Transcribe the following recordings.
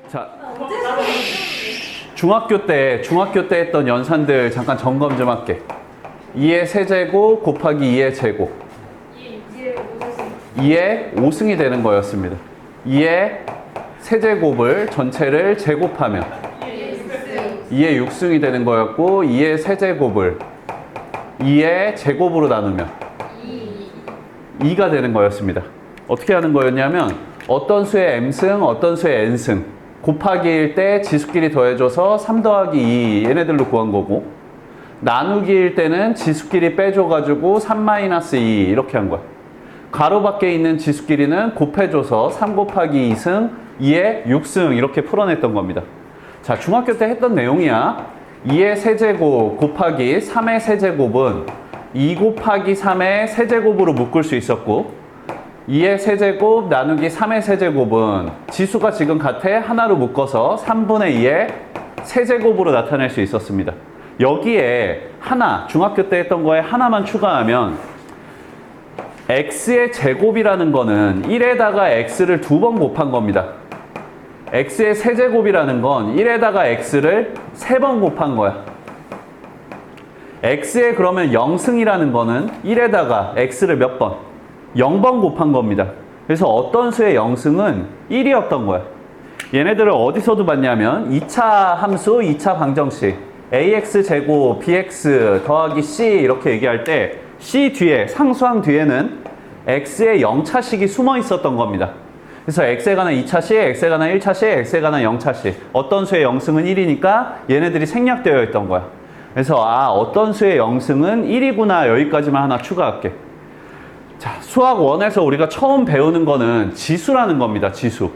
자, 중학교 때 했던 연산들 잠깐 점검 좀 할게. 2의 세제곱 곱하기 2의 제곱. 2의 5승이 되는 거였습니다. 2의 세제곱을 전체를 제곱하면 2의 6승이 되는 거였고, 2의 세제곱을 2의 제곱으로 나누면 2가 되는 거였습니다. 어떻게 하는 거였냐면, 어떤 수의 m승, 어떤 수의 n승 곱하기일 때 지수끼리 더해줘서 3 더하기 2 얘네들로 구한 거고, 나누기일 때는 지수끼리 빼줘가지고 3 마이너스 2 이렇게 한 거야. 가로 밖에 있는 지수끼리는 곱해줘서 3 곱하기 2승 2의 6승 이렇게 풀어냈던 겁니다. 자, 중학교 때 했던 내용이야. 2의 세제곱 곱하기 3의 세제곱은 2 곱하기 3의 세제곱으로 묶을 수 있었고, 2의 세제곱 나누기 3의 세제곱은 지수가 지금 같아 하나로 묶어서 3분의 2의 세제곱으로 나타낼 수 있었습니다. 여기에 하나, 중학교 때 했던 거에 하나만 추가하면 x의 제곱이라는 거는 1에다가 x를 2번 곱한 겁니다. x의 세제곱이라는 건 1에다가 x를 3번 곱한 거야. x의 그러면 0승이라는 거는 1에다가 x를 몇 번? 0번 곱한 겁니다. 그래서 어떤 수의 0승은 1이었던 거야. 얘네들을 어디서도 봤냐면 2차 함수, 2차 방정식 ax 제곱 bx 더하기 c 이렇게 얘기할 때 c 뒤에, 상수항 뒤에는 x의 0차식이 숨어 있었던 겁니다. 그래서 x에 관한 2차식, x에 관한 1차식, x에 관한 0차식. 어떤 수의 0승은 1이니까 얘네들이 생략되어 있던 거야. 그래서 어떤 수의 0승은 1이구나, 여기까지만 하나 추가할게. 자, 수학 1에서 우리가 처음 배우는 거는 지수라는 겁니다. 지수.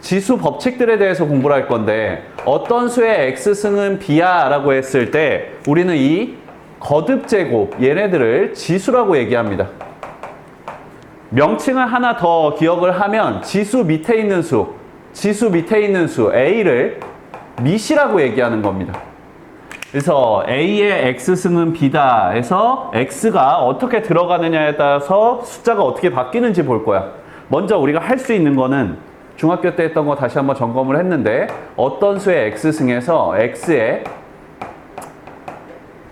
지수 법칙들에 대해서 공부를 할 건데, 어떤 수의 x승은 b야 라고 했을 때 우리는 이 거듭제곱 얘네들을 지수라고 얘기합니다. 명칭을 하나 더 기억을 하면 지수 밑에 있는 수 a를 밑이라고 얘기하는 겁니다. 그래서 a의 x승은 b다 해서 x가 어떻게 들어가느냐에 따라서 숫자가 어떻게 바뀌는지 볼 거야. 먼저 우리가 할 수 있는 거는 중학교 때 했던 거 다시 한번 점검을 했는데, 어떤 수의 x승에서 x에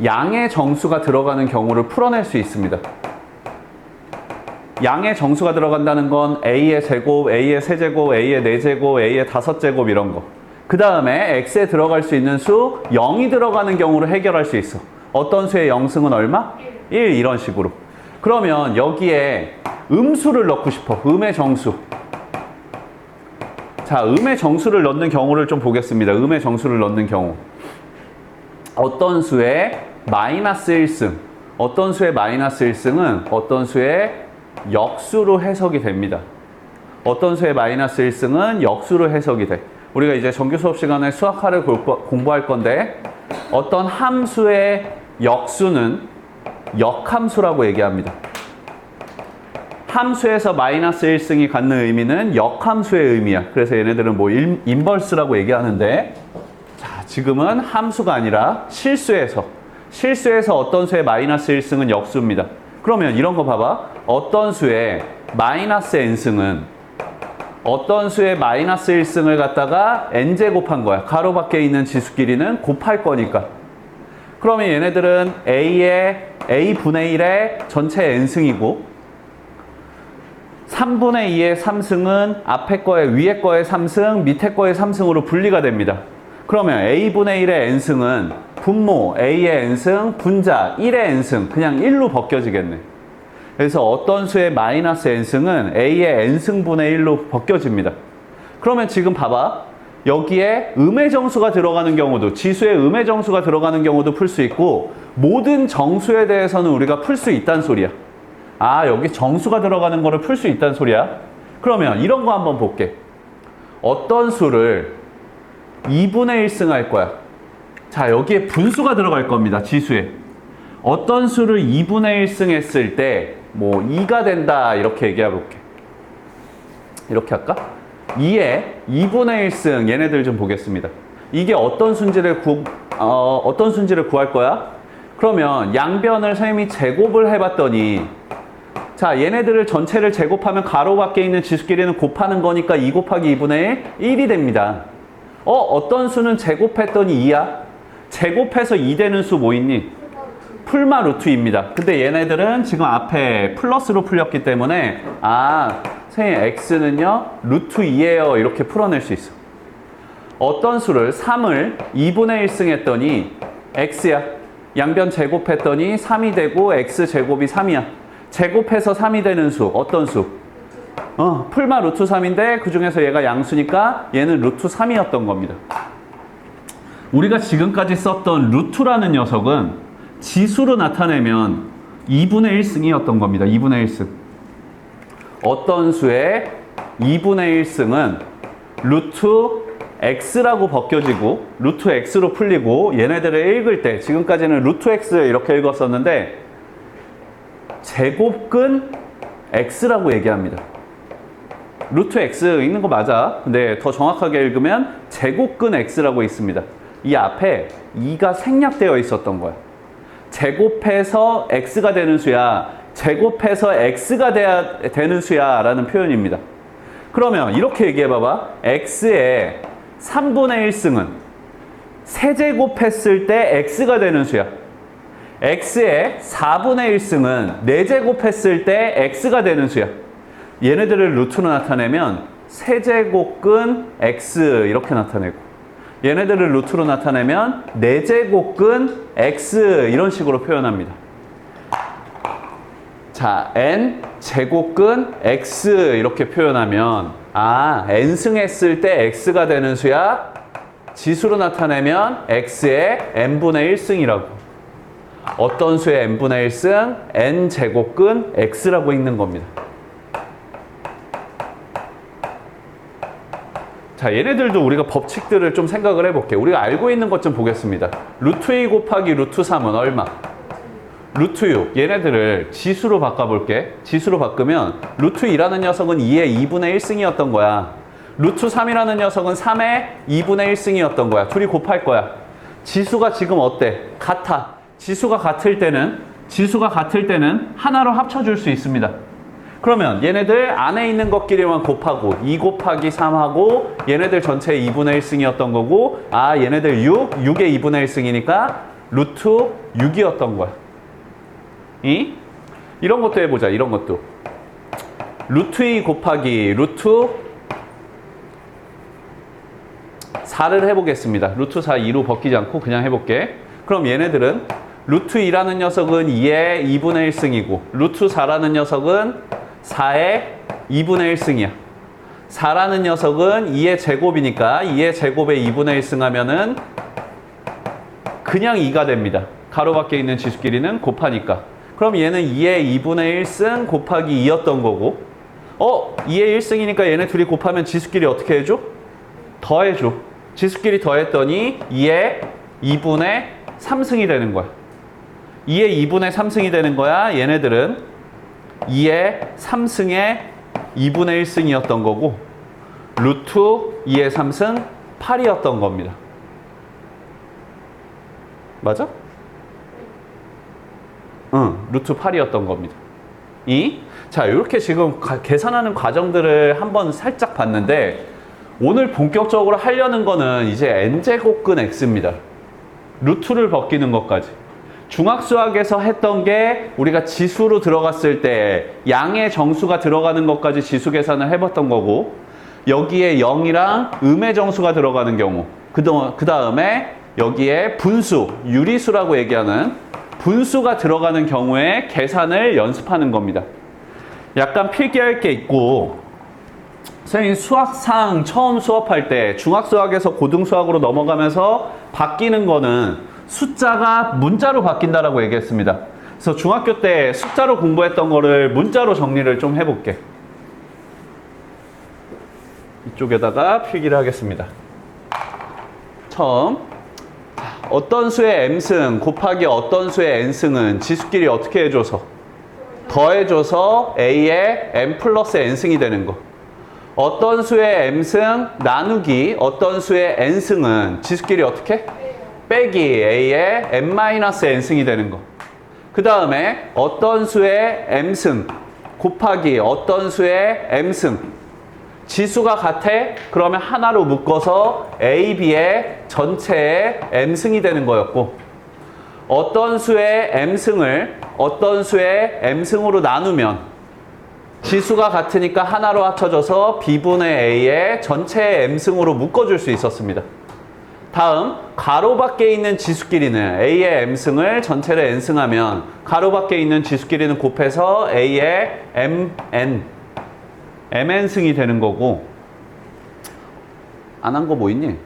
양의 정수가 들어가는 경우를 풀어낼 수 있습니다. 양의 정수가 들어간다는 건 a의 제곱, a의 세제곱, a의 4제곱, a의 5제곱 이런 거. 그 다음에 x에 들어갈 수 있는 수 0이 들어가는 경우를 해결할 수 있어. 어떤 수의 0승은 얼마? 1 이런 식으로. 그러면 여기에 음수를 넣고 싶어. 음의 정수. 자, 음의 정수를 넣는 경우를 좀 보겠습니다. 음의 정수를 넣는 경우. 어떤 수의 마이너스 1승. 어떤 수의 마이너스 1승은 어떤 수의 역수로 해석이 됩니다. 어떤 수의 마이너스 1승은 역수로 해석이 돼. 우리가 이제 정규 수업 시간에 수학화를 공부할 건데, 어떤 함수의 역수는 역함수라고 얘기합니다. 함수에서 마이너스 1승이 갖는 의미는 역함수의 의미야. 그래서 얘네들은 뭐 인버스라고 얘기하는데, 자, 지금은 함수가 아니라 실수에서 어떤 수의 마이너스 1승은 역수입니다. 그러면 이런 거 봐봐. 어떤 수의 마이너스 n승은 어떤 수의 마이너스 1승을 갖다가 n제곱한 거야. 가로 밖에 있는 지수끼리는 곱할 거니까. 그러면 얘네들은 a분의 1의 전체 n승이고, 3분의 2의 3승은 앞에 거에 위에 거의 3승, 밑에 거의 3승으로 분리가 됩니다. 그러면 a분의 1의 n승은 분모 a의 n승, 분자 1의 n승, 그냥 1로 벗겨지겠네. 그래서 어떤 수의 마이너스 n승은 a의 n승분의 1로 벗겨집니다. 그러면 지금 봐봐. 여기에 음의 정수가 들어가는 경우도, 지수에 음의 정수가 들어가는 경우도 풀 수 있고, 모든 정수에 대해서는 우리가 풀 수 있다는 소리야. 여기 정수가 들어가는 거를 풀 수 있다는 소리야. 그러면 이런 거 한번 볼게. 어떤 수를 2분의 1승 할 거야. 자, 여기에 분수가 들어갈 겁니다. 지수에. 어떤 수를 2분의 1승 했을 때 뭐 2가 된다 이렇게 얘기해 볼게. 이렇게 할까? 2의 2분의 1승 얘네들 좀 보겠습니다. 이게 어떤 수인지를 구할 거야? 그러면 양변을 선생님이 제곱을 해봤더니, 자, 얘네들을 전체를 제곱하면 가로 밖에 있는 지수끼리는 곱하는 거니까 2 곱하기 2분의 1, 1이 됩니다. 어떤 수는 제곱했더니 2야? 제곱해서 2 되는 수 뭐 있니? 풀마 루트 2입니다. 근데 얘네들은 지금 앞에 플러스로 풀렸기 때문에 선생님 x는요 루트 2예요 이렇게 풀어낼 수 있어. 어떤 수를 3을 2분의 1승 했더니 x야. 양변 제곱했더니 3이 되고 x 제곱이 3이야. 제곱해서 3이 되는 수 어떤 수? 풀마 루트 3인데 그 중에서 얘가 양수니까 얘는 루트 3이었던 겁니다. 우리가 지금까지 썼던 루트라는 녀석은 지수로 나타내면 2분의 1승이었던 겁니다. 2분의 1승. 어떤 수의 2분의 1승은 루트 x라고 벗겨지고 루트 x로 풀리고 얘네들을 읽을 때 지금까지는 루트 x 이렇게 읽었었는데 제곱근 x라고 얘기합니다. 루트 x 읽는 거 맞아. 근데 더 정확하게 읽으면 제곱근 x라고 있습니다. 이 앞에 2가 생략되어 있었던 거야. 제곱해서 x가 되는 수야. 제곱해서 x가 되는 수야 라는 표현입니다. 그러면 이렇게 얘기해 봐봐. x의 3분의 1승은 세제곱했을 때 x가 되는 수야. x의 4분의 1승은 4제곱했을 때 x가 되는 수야. 얘네들을 루트로 나타내면 세제곱근 x 이렇게 나타내고 얘네들을 루트로 나타내면 4제곱근 x 이런 식으로 표현합니다. 자, n 제곱근 x 이렇게 표현하면 n승 했을 때 x가 되는 수야. 지수로 나타내면 x의 n분의 1승이라고. 어떤 수의 n분의 1승? n 제곱근 x라고 읽는 겁니다. 자, 얘네들도 우리가 법칙들을 좀 생각을 해볼게. 우리가 알고 있는 것 좀 보겠습니다. 루트 2 곱하기 루트 3은 얼마? 루트 6. 얘네들을 지수로 바꿔볼게. 지수로 바꾸면 루트 2라는 녀석은 2의 2분의 1승이었던 거야. 루트 3이라는 녀석은 3의 2분의 1승이었던 거야. 둘이 곱할 거야. 지수가 지금 어때? 같아. 지수가 같을 때는 하나로 합쳐줄 수 있습니다. 그러면 얘네들 안에 있는 것끼리만 곱하고 2 곱하기 3하고 얘네들 전체 2분의 1승이었던 거고 얘네들 6의 2분의 1승이니까 루트 6이었던 거야. 이런 것도 해보자. 이런 것도. 루트 2 곱하기 루트 4를 해보겠습니다. 루트 4 2로 벗기지 않고 그냥 해볼게. 그럼 얘네들은 루트 2라는 녀석은 2의 2분의 1승이고 루트 4라는 녀석은 4의 2분의 1승이야. 4라는 녀석은 2의 제곱이니까 2의 제곱에 2분의 1승 하면은 그냥 2가 됩니다. 가로 밖에 있는 지수끼리는 곱하니까. 그럼 얘는 2의 2분의 1승 곱하기 2였던 거고 2의 1승이니까 얘네 둘이 곱하면 지수끼리 어떻게 해줘? 더해줘. 지수끼리 더했더니 2의 2분의 3승이 되는 거야. 2의 2분의 3승이 되는 거야. 얘네들은 2의 3승의 2분의 1승이었던 거고 루트 2의 3승 8이었던 겁니다. 맞아? 루트 8이었던 겁니다. 자, 이렇게 지금 계산하는 과정들을 한번 살짝 봤는데 오늘 본격적으로 하려는 거는 이제 n제곱근 x입니다. 루트를 벗기는 것까지. 중학수학에서 했던 게 우리가 지수로 들어갔을 때 양의 정수가 들어가는 것까지 지수 계산을 해봤던 거고 여기에 0이랑 음의 정수가 들어가는 경우 그 다음에 여기에 분수, 유리수라고 얘기하는 분수가 들어가는 경우에 계산을 연습하는 겁니다. 약간 필기할 게 있고 선생님 수학상 처음 수업할 때 중학수학에서 고등수학으로 넘어가면서 바뀌는 거는 숫자가 문자로 바뀐다라고 얘기했습니다. 그래서 중학교 때 숫자로 공부했던 거를 문자로 정리를 좀 해볼게. 이쪽에다가 필기를 하겠습니다. 처음 어떤 수의 m승 곱하기 어떤 수의 n승은 지수끼리 어떻게 해줘서? 더해줘서 a의 m 플러스 n승이 되는 거. 어떤 수의 m승 나누기 어떤 수의 n승은 지수끼리 어떻게? 빼기 a의 m-n승이 되는 거. 그 다음에 어떤 수의 m승 곱하기 어떤 수의 m승 지수가 같아? 그러면 하나로 묶어서 A, B의 전체의 M승이 되는 거였고, 어떤 수의 M승을 어떤 수의 M승으로 나누면 지수가 같으니까 하나로 합쳐져서 B분의 A의 전체의 M승으로 묶어줄 수 있었습니다. 다음, 가로 밖에 있는 지수끼리는 A의 M승을 전체를 N승하면 가로 밖에 있는 지수끼리는 곱해서 A의 MN승이 되는 거고, 안 한 거 뭐 있니?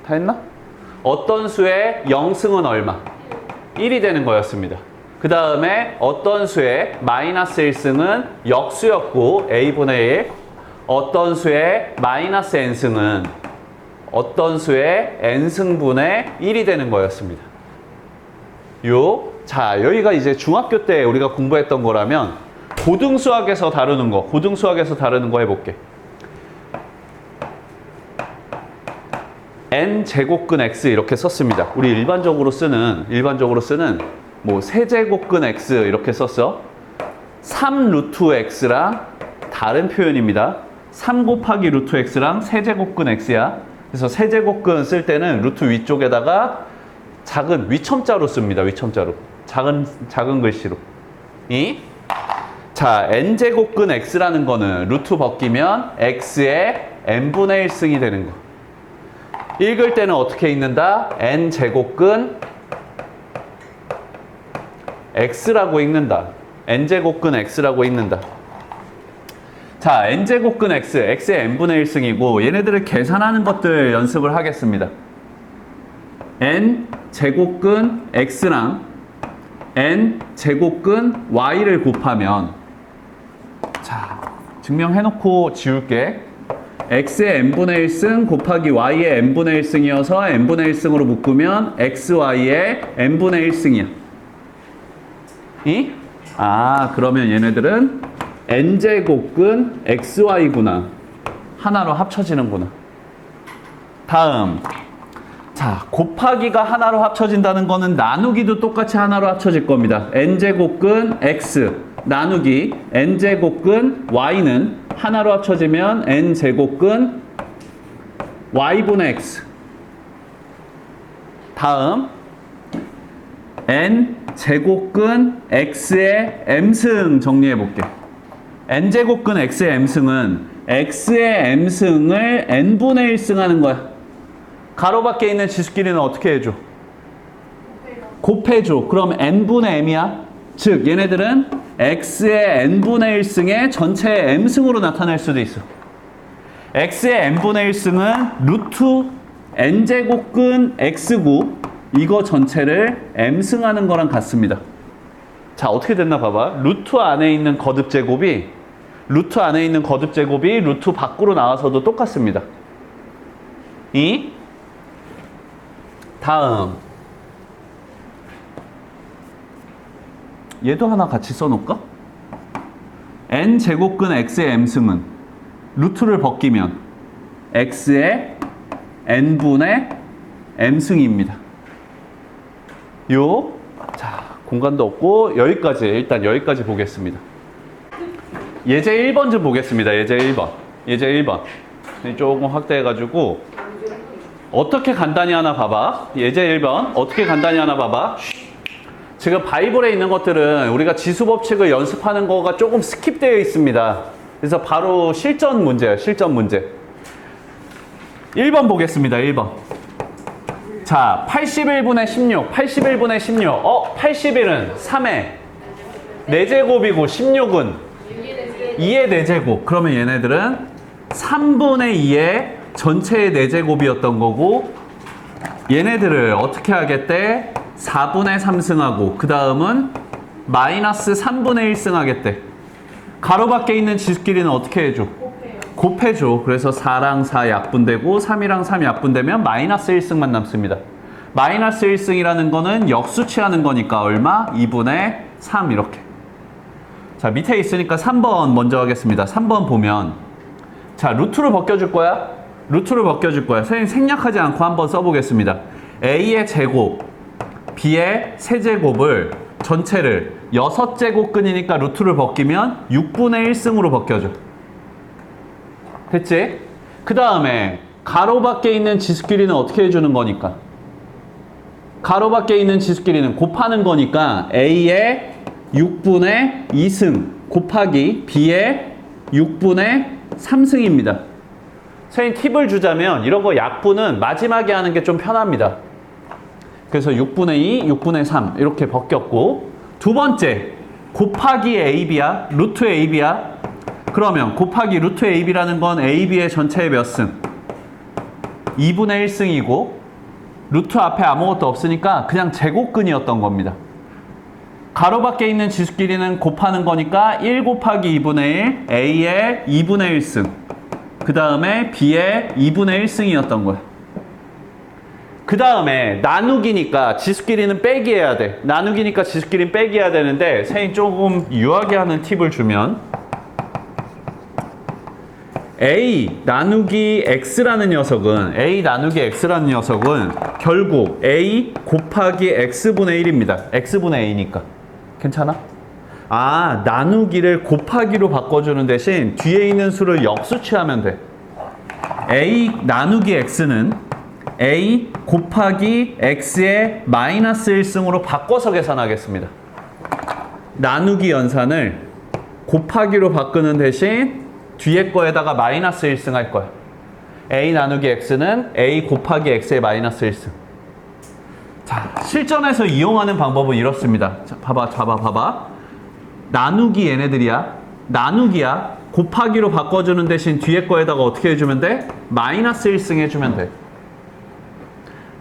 다 했나? 어떤 수의 0승은 얼마? 1이 되는 거였습니다. 그 다음에 어떤 수의 마이너스 1승은 역수였고 A분의 1, 어떤 수의 마이너스 n승은 어떤 수의 n승분의 1이 되는 거였습니다. 자, 여기가 이제 중학교 때 우리가 공부했던 거라면 고등수학에서 다루는 거 해볼게. n제곱근 x 이렇게 썼습니다. 우리 일반적으로 쓰는 뭐 세제곱근 x 이렇게 썼어. 3 루트 x랑 다른 표현입니다. 3 곱하기 루트 x랑 세제곱근 x야. 그래서 세제곱근 쓸 때는 루트 위쪽에다가 작은 위첨자로 씁니다. 위첨자로. 작은 글씨로. 자, n제곱근 x라는 거는 루트 벗기면 x의 n분의 1승이 되는 거. 읽을 때는 어떻게 읽는다? n제곱근 x라고 읽는다. n제곱근 x라고 읽는다. 자, n제곱근 x, x의 n분의 1승이고 얘네들을 계산하는 것들 연습을 하겠습니다. n제곱근 x랑 n제곱근 y를 곱하면, 자, 증명해놓고 지울게. x의 n분의 1승 곱하기 y의 n분의 1승이어서 n분의 1승으로 묶으면 xy의 n분의 1승이야. 그러면 얘네들은 n제곱근 xy구나. 하나로 합쳐지는구나. 다음, 자, 곱하기가 하나로 합쳐진다는 거는 나누기도 똑같이 하나로 합쳐질 겁니다. n제곱근 x 나누기 n제곱근 y는 하나로 합쳐지면 n제곱근 y분의 x. 다음, n제곱근 x의 m승 정리해 볼게. n제곱근 x의 m승은 x의 m승을 n분의 1승 하는 거야. 가로 밖에 있는 지수끼리는 어떻게 해줘? 곱해줘. 그럼 n분의 m이야. 즉 얘네들은 x의 n분의 1승의 전체 m승으로 나타낼 수도 있어. x의 n분의 1승은 루트 n제곱근 x고 이거 전체를 m승하는 거랑 같습니다. 자, 어떻게 됐나 봐봐. 루트 안에 있는 거듭제곱이 루트 밖으로 나와서도 똑같습니다. 다음, 얘도 하나 같이 써놓을까? n제곱근 x의 m승은 루트를 벗기면 x의 n분의 m승입니다. 자, 공간도 없고 일단 여기까지 보겠습니다. 예제 1번 좀 보겠습니다. 예제 1번 조금 확대해가지고 어떻게 간단히 하나 봐봐. 예제 1번 어떻게 간단히 하나 봐봐. 지금 바이블에 있는 것들은 우리가 지수 법칙을 연습하는 거가 조금 스킵되어 있습니다. 그래서 바로 실전 문제예요. 실전 문제. 1번 보겠습니다. 1번. 자, 81분의 16. 81은 3의 4제곱이고 16은 2의 4제곱. 그러면 얘네들은 3분의 2의 전체의 4제곱이었던 거고, 얘네들을 어떻게 하겠대? 4분의 3승하고 그 다음은 마이너스 3분의 1승 하겠대. 가로 밖에 있는 지수끼리는 어떻게 해줘? 곱해줘. 그래서 4랑 4 약분되고 3이랑 3 약분되면 마이너스 1승만 남습니다. 마이너스 1승이라는 거는 역수치하는 거니까 얼마? 2분의 3 이렇게. 자, 밑에 있으니까 3번 먼저 하겠습니다. 3번 보면, 자, 루트를 벗겨줄 거야. 선생님 생략하지 않고 한번 써보겠습니다. a의 제곱, b의 세제곱을 전체를 6제곱근이니까 루트를 벗기면 6분의 1승으로 벗겨져. 됐지? 그 다음에 가로 밖에 있는 지수끼리는 어떻게 해주는 거니까? 가로 밖에 있는 지수끼리는 곱하는 거니까 A의 6분의 2승 곱하기 B의 6분의 3승입니다. 선생님 팁을 주자면 이런 거 약분은 마지막에 하는 게 좀 편합니다. 그래서 6분의 2, 6분의 3 이렇게 벗겼고, 두 번째 곱하기 AB야. 루트 AB야. 그러면 곱하기 루트 AB라는 건 AB의 전체의 몇 승? 2분의 1승이고 루트 앞에 아무것도 없으니까 그냥 제곱근이었던 겁니다. 가로 밖에 있는 지수끼리는 곱하는 거니까 1 곱하기 2분의 1 A의 2분의 1승 그 다음에 B의 2분의 1승이었던 거야. 그 다음에 나누기니까 지수끼리는 빼기 해야 돼. 나누기니까 지수끼리는 빼기 해야 되는데 선생님이 조금 유하게 하는 팁을 주면 A 나누기 X라는 녀석은 결국 A 곱하기 X분의 1입니다. X분의 A니까. 괜찮아? 아, 나누기를 곱하기로 바꿔주는 대신 뒤에 있는 수를 역수치하면 돼. A 나누기 X는 A 곱하기 X의 마이너스 1승으로 바꿔서 계산하겠습니다. 나누기 연산을 곱하기로 바꾸는 대신 뒤에 거에다가 마이너스 1승 할 거야. A 나누기 X는 A 곱하기 X의 마이너스 1승. 자, 실전에서 이용하는 방법은 이렇습니다. 자, 봐봐. 나누기 얘네들이야. 나누기야. 곱하기로 바꿔주는 대신 뒤에 거에다가 어떻게 해주면 돼? 마이너스 1승 해주면 돼.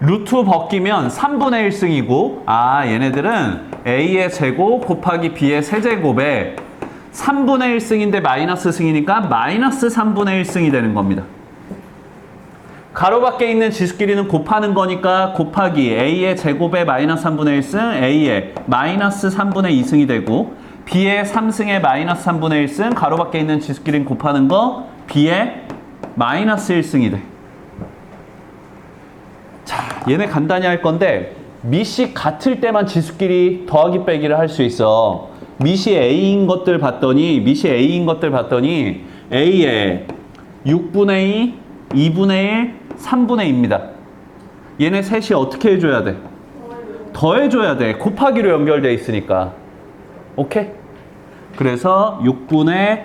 루트 벗기면 3분의 1승이고, 아, 얘네들은 A의 제곱 곱하기 B의 세제곱에 3분의 1승인데 마이너스 승이니까 마이너스 3분의 1승이 되는 겁니다. 가로 밖에 있는 지수끼리는 곱하는 거니까 곱하기 A의 제곱에 마이너스 3분의 1승, A의 마이너스 3분의 2승이 되고, B의 3승에 마이너스 3분의 1승, 가로 밖에 있는 지수끼리는 곱하는 거, B의 마이너스 1승이 돼. 자, 얘네 간단히 할 건데 밑이 같을 때만 지수끼리 더하기 빼기를 할 수 있어. 밑이 A인 것들 봤더니 A의 6분의 2, 2분의 1, 3분의 2입니다. 얘네 셋이 어떻게 해줘야 돼? 더해줘야 돼. 곱하기로 연결돼 있으니까. 오케이? 그래서 6분의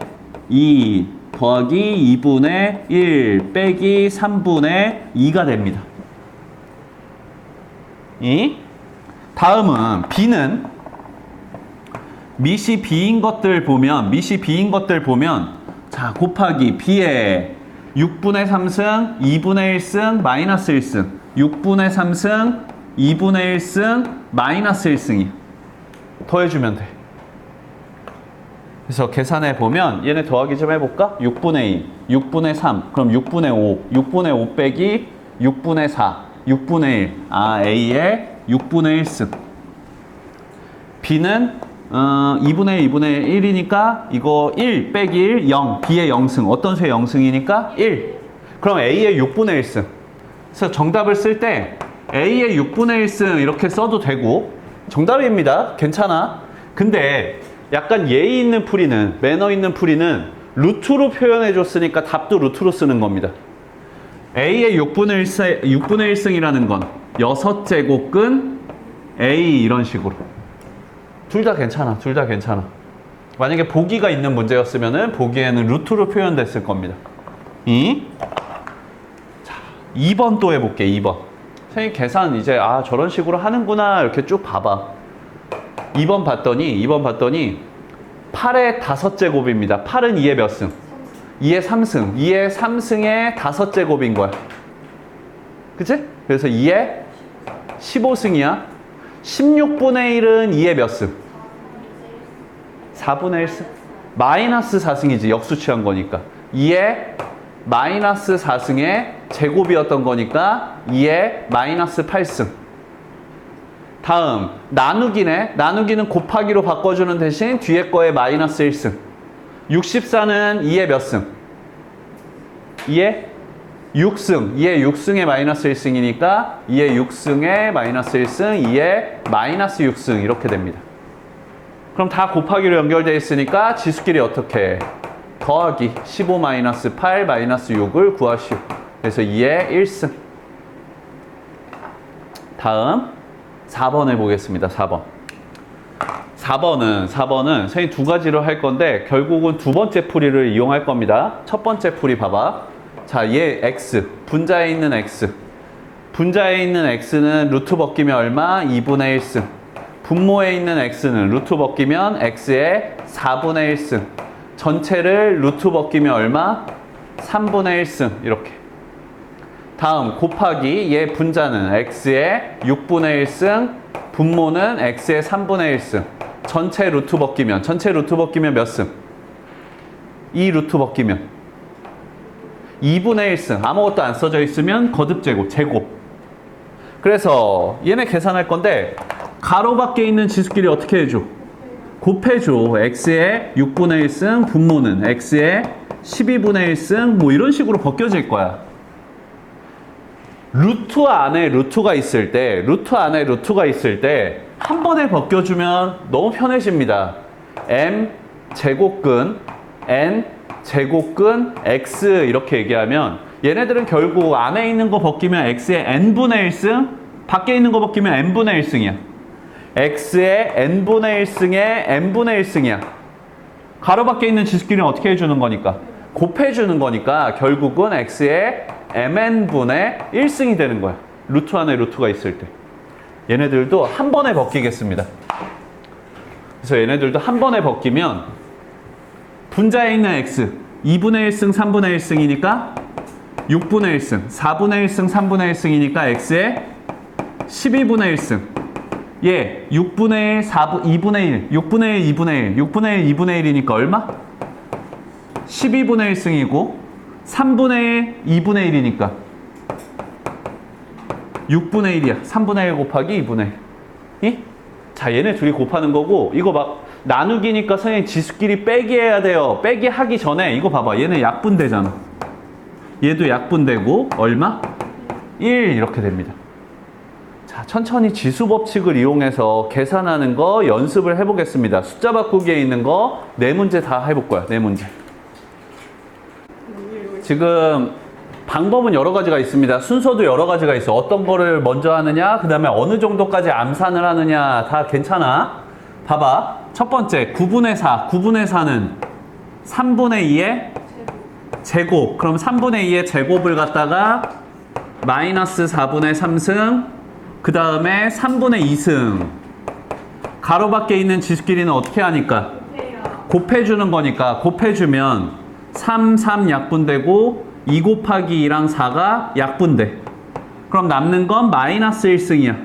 2 더하기 2분의 1 빼기 3분의 2가 됩니다. 다음은 B는 밑이 B인 것들 보면 자, 곱하기 B의 6분의 3승 2분의 1승 마이너스 1승 6분의 3승 2분의 1승 마이너스 1승이 더해주면 돼. 그래서 계산해 보면 얘네 더하기 좀 해볼까? 6분의 2 6분의 3 그럼 6분의 5 6분의 5 빼기 6분의 4 6분의 1 아, A의 6분의 1승 B는 2분의 1, 2분의 1이니까 이거 1 빼기 1, 0 B의 0승 어떤 수의 0승이니까 1 그럼 A의 6분의 1승 그래서 정답을 쓸 때 A의 6분의 1승 이렇게 써도 되고 정답입니다. 괜찮아. 근데 약간 예의 있는 풀이는 매너 있는 풀이는 루트로 표현해 줬으니까 답도 루트로 쓰는 겁니다. A의 6분의 1승이라는 건 6제곱근 A 이런 식으로 둘 다 괜찮아. 만약에 보기가 있는 문제였으면 보기에는 루트로 표현됐을 겁니다. 자, 2번 또 해볼게. 2번 선생님 계산 이제 저런 식으로 하는구나 이렇게 쭉 봐봐. 2번 봤더니 8의 5제곱입니다. 8은 2의 몇 승? 2의 3승 2의 3승의 5제곱인 거야. 그치? 그래서 2의 15승이야. 16분의 1은 2의 몇 승? 4분의 1승? 마이너스 4승이지. 역수치한 거니까. 2의 마이너스 4승의 제곱이었던 거니까 2의 마이너스 8승. 다음 나누기네. 나누기는 곱하기로 바꿔주는 대신 뒤에 거에 마이너스 1승. 64는 2의 몇 승? 2의 6승. 2의 6승의 마이너스 1승이니까 2의 6승의 마이너스 1승, 2의 마이너스 6승 이렇게 됩니다. 그럼 다 곱하기로 연결되어 있으니까 지수끼리 어떻게 해? 더하기 15-8 -6을 구하시오. 그래서 2의 1승. 다음 4번 해보겠습니다. 4번. 4번은 선생님 두 가지로 할 건데 결국은 두 번째 풀이를 이용할 겁니다. 첫 번째 풀이 봐봐. 자, 얘 x, 분자에 있는 x. 분자에 있는 x는 루트 벗기면 얼마? 2분의 1승. 분모에 있는 x는 루트 벗기면 x의 4분의 1승. 전체를 루트 벗기면 얼마? 3분의 1승. 이렇게. 다음 곱하기 얘 분자는 x의 6분의 1승, 분모는 x의 3분의 1승. 전체 루트 벗기면 몇 승? 2 루트 벗기면 2분의 1승. 아무것도 안 써져 있으면 거듭제곱, 제곱. 그래서 얘네 계산할 건데 가로 밖에 있는 지수끼리 어떻게 해줘? 곱해줘. x의 6분의 1승, 분모는 x의 12분의 1승, 뭐 이런 식으로 벗겨질 거야. 루트 안에 루트가 있을 때 한 번에 벗겨주면 너무 편해집니다. m 제곱근 n 제곱근 x 이렇게 얘기하면 얘네들은 결국 안에 있는 거 벗기면 x의 n분의 1승, 밖에 있는 거 벗기면 n분의 1승이야. x의 n분의 1승의 n분의 1승이야. 가로 밖에 있는 지수끼리는 어떻게 해주는 거니까? 곱해주는 거니까 결국은 x의 mn분의 1승이 되는 거야. 루트 안에 루트가 있을 때. 얘네들도 한 번에 벗기겠습니다. 그래서 얘네들도 한 번에 벗기면 분자에 있는 x 2분의 1승 3분의 1승이니까 6분의 1승 4분의 1승 3분의 1승이니까 x의 12분의 1승. 얘 6분의 1 2분의 1 6분의 1 2분의 1 6분의 1 2분의 1이니까 얼마? 12분의 1승이고 3분의 1 2분의 1이니까 6분의 1이야. 3분의 1 곱하기 2분의 1. 자, 얘네 둘이 곱하는 거고 이거 막 나누기니까 선생님 지수끼리 빼기 해야 돼요. 빼기 하기 전에 이거 봐봐. 얘네 약분되잖아. 얘도 약분되고 얼마? 1 이렇게 됩니다. 자, 천천히 지수 법칙을 이용해서 계산하는 거 연습을 해보겠습니다. 숫자 바꾸기에 있는 거 4문제 다 해볼 거야. 4문제. 지금 방법은 여러 가지가 있습니다. 순서도 여러 가지가 있어. 어떤 거를 먼저 하느냐, 그 다음에 어느 정도까지 암산을 하느냐 다 괜찮아. 봐봐. 첫 번째 9분의 4. 9분의 4는 3분의 2의 제곱. 그럼 3분의 2의 제곱을 갖다가 마이너스 4분의 3승, 그 다음에 3분의 2승. 가로 밖에 있는 지수끼리는 어떻게 하니까? 곱해주는 거니까 곱해주면 3, 3 약분되고 2 곱하기 2랑 4가 약분돼. 그럼 남는 건 마이너스 1승이야.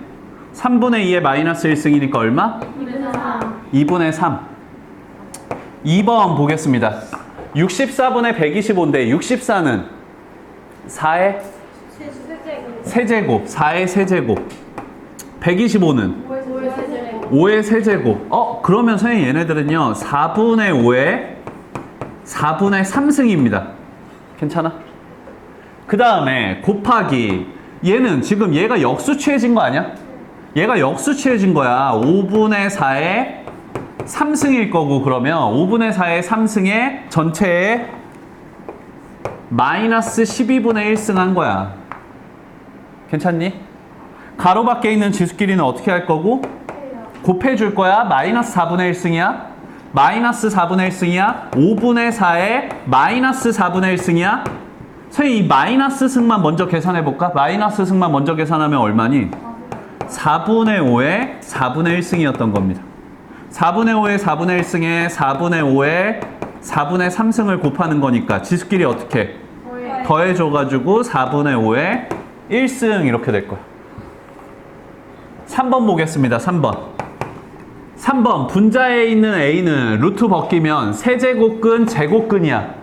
3분의 2의 마이너스 1승이니까 얼마? 2분의 3. 2번 보겠습니다. 64분의 125인데 64는 4의 세제곱. 4의 세제곱. 125는 5의 세제곱. 그러면 선생님 얘네들은요 4분의 5의 4분의 3승입니다. 괜찮아? 그 다음에 곱하기 얘는 지금 얘가 역수취해진 거 아니야? 얘가 역수취해진 거야. 5분의 4의 3승일 거고 그러면 5분의 4의 3승에 전체에 마이너스 12분의 1승 한 거야. 괜찮니? 가로 밖에 있는 지수끼리는 어떻게 할 거고? 곱해줄 거야. 마이너스 4분의 1승이야. 마이너스 4분의 1승이야. 5분의 4에 마이너스 4분의 1승이야. 선생님 이 마이너스 승만 먼저 계산해볼까? 마이너스 승만 먼저 계산하면 얼마니? 4분의 5에 4분의 1승이었던 겁니다. 4분의 5에 4분의 1승에 4분의 5에 4분의 3승을 곱하는 거니까 지수끼리 어떻게? 더해줘가지고 4분의 5에 1승 이렇게 될 거야. 3번 보겠습니다. 3번 분자에 있는 a는 루트 벗기면 세제곱근 제곱근이야.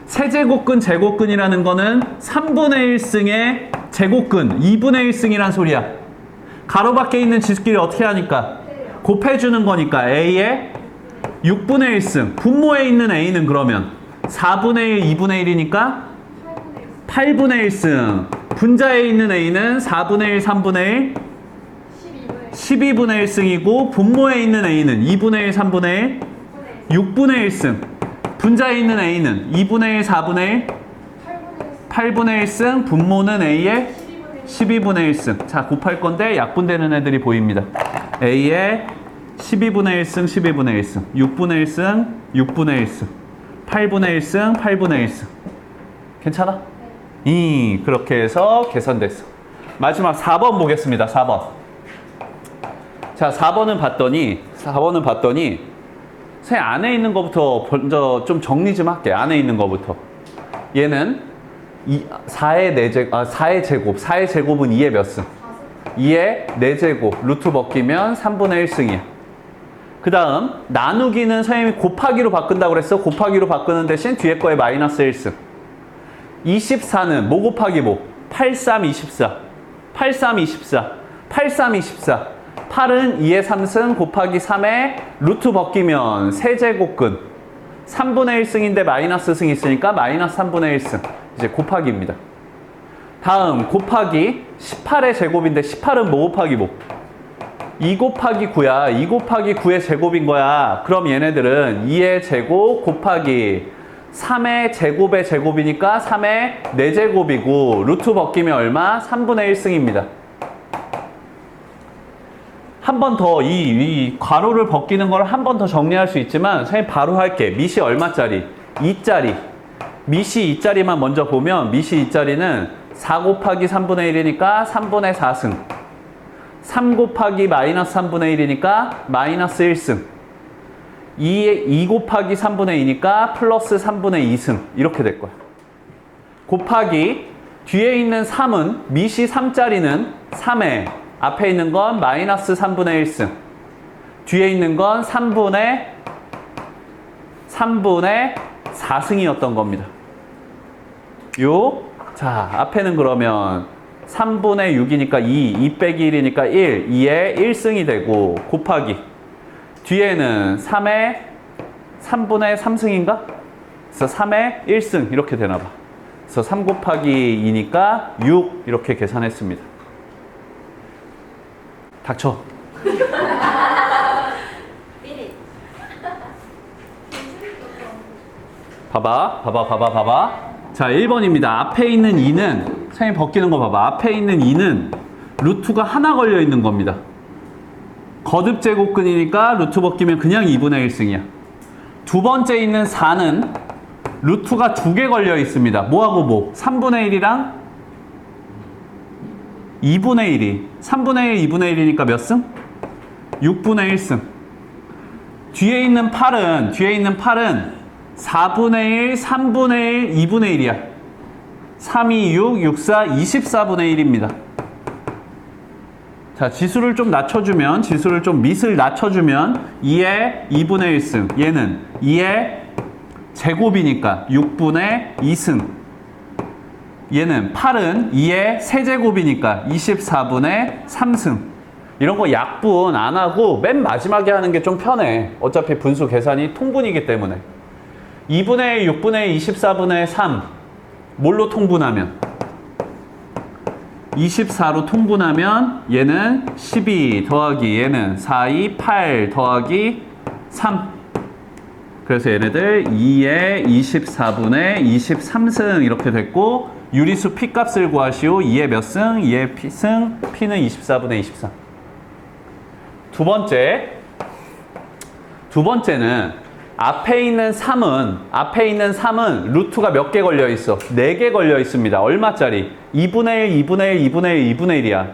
세제곱근 제곱근이라는 거는 3분의 1승의 제곱근 2분의 1승이란 소리야. 가로 밖에 있는 지수끼리 어떻게 하니까? 곱해주는 거니까 a의 6분의 1승. 분모에 있는 a는 그러면 4분의 1 2분의 1이니까 8분의 1승. 분자에 있는 a는 4분의 1 3분의 1 12분의 1승이고 분모에 있는 A는 2분의 1, 3분의 1, 6분의 1승. 분자에 있는 A는 2분의 1, 4분의 1, 8분의 1승. 분모는 A의 12분의 1승. 자, 곱할 건데 약분되는 애들이 보입니다. A의 12분의 1승, 12분의 1승. 6분의 1승, 6분의 1승. 8분의 1승, 8분의 1승. 괜찮아? 그렇게 해서 계산됐어. 마지막 4번 보겠습니다. 4번. 자, 4번은 봤더니 선생님 안에 있는 것부터 먼저 좀 정리 좀 할게. 안에 있는 것부터. 얘는 4의 제곱. 4의 제곱은 2의 몇 승? 2의 4제곱. 루트 벗기면 3분의 1승이야. 그 다음 나누기는 선생님이 곱하기로 바꾼다고 그랬어. 곱하기로 바꾸는 대신 뒤에 거에 마이너스 1승. 24는 뭐 곱하기 뭐? 83, 24. 83, 24. 83, 24. 8은 2의 3승 곱하기 3의 루트 벗기면 세제곱근 3분의 1승인데 마이너스 승이 있으니까 마이너스 3분의 1승. 이제 곱하기입니다. 다음 곱하기 18의 제곱인데 18은 뭐 곱하기 뭐? 2 곱하기 9야. 2 곱하기 9의 제곱인 거야. 그럼 얘네들은 2의 제곱 곱하기 3의 제곱의 제곱이니까 3의 4제곱이고 루트 벗기면 얼마? 3분의 1승입니다. 한 번 더 이 괄호를 벗기는 걸 한 번 더 정리할 수 있지만 선생님 바로 할게. 밑이 얼마짜리? 2짜리. 밑이 2짜리만 먼저 보면 밑이 2짜리는 4 곱하기 3분의 1이니까 3분의 4승. 3 곱하기 마이너스 3분의 1이니까 마이너스 1승. 2 곱하기 3분의 2니까 플러스 3분의 2승. 이렇게 될 거야. 곱하기 뒤에 있는 3은 밑이 3짜리는 3에 앞에 있는 건 마이너스 3분의 1승. 뒤에 있는 건 3분의 4승이었던 겁니다. 자, 앞에는 그러면 3분의 6이니까 2 빼기 1이니까 1, 2의 1승이 되고 곱하기 뒤에는 3의 3분의 3승인가? 그래서 3의 1승 이렇게 되나 봐. 그래서 3 곱하기 2니까 6 이렇게 계산했습니다. 닥쳐. 봐봐. 자, 1번입니다. 앞에 있는 2는 선생님 벗기는 거 봐봐. 앞에 있는 2는 루트가 하나 걸려 있는 겁니다. 거듭 제곱근이니까 루트 벗기면 그냥 2분의 1승이야. 두 번째 있는 4는 루트가 2개 걸려 있습니다. 뭐하고 뭐? 3분의 1이랑 2분의 1이 3분의 1, 2분의 1이니까 몇 승? 6분의 1승. 뒤에 있는 8은 4분의 1, 3분의 1, 2분의 1이야. 3, 2, 6, 6, 4, 24분의 1입니다. 자, 지수를 좀 낮춰주면, 밑을 낮춰주면 2의 2분의 1승. 얘는 2의 제곱이니까 6분의 2승. 얘는 8은 2의 세제곱이니까 24분의 3승. 이런 거 약분 안 하고 맨 마지막에 하는 게 좀 편해. 어차피 분수 계산이 통분이기 때문에. 2분의 1, 6분의 1, 24분의 3. 뭘로 통분하면? 24로 통분하면 얘는 12 더하기 얘는 4, 2, 8 더하기 3. 그래서 얘네들 2의 24분의 23승 이렇게 됐고 유리수 P값을 구하시오. 2의 몇 승? 2의 P승. P는 24분의 23. 두 번째는 앞에 있는 3은 루트가 몇 개 걸려 있어? 4개 걸려 있습니다. 얼마짜리? 2분의 1, 2분의 1, 2분의 1, 2분의 1이야.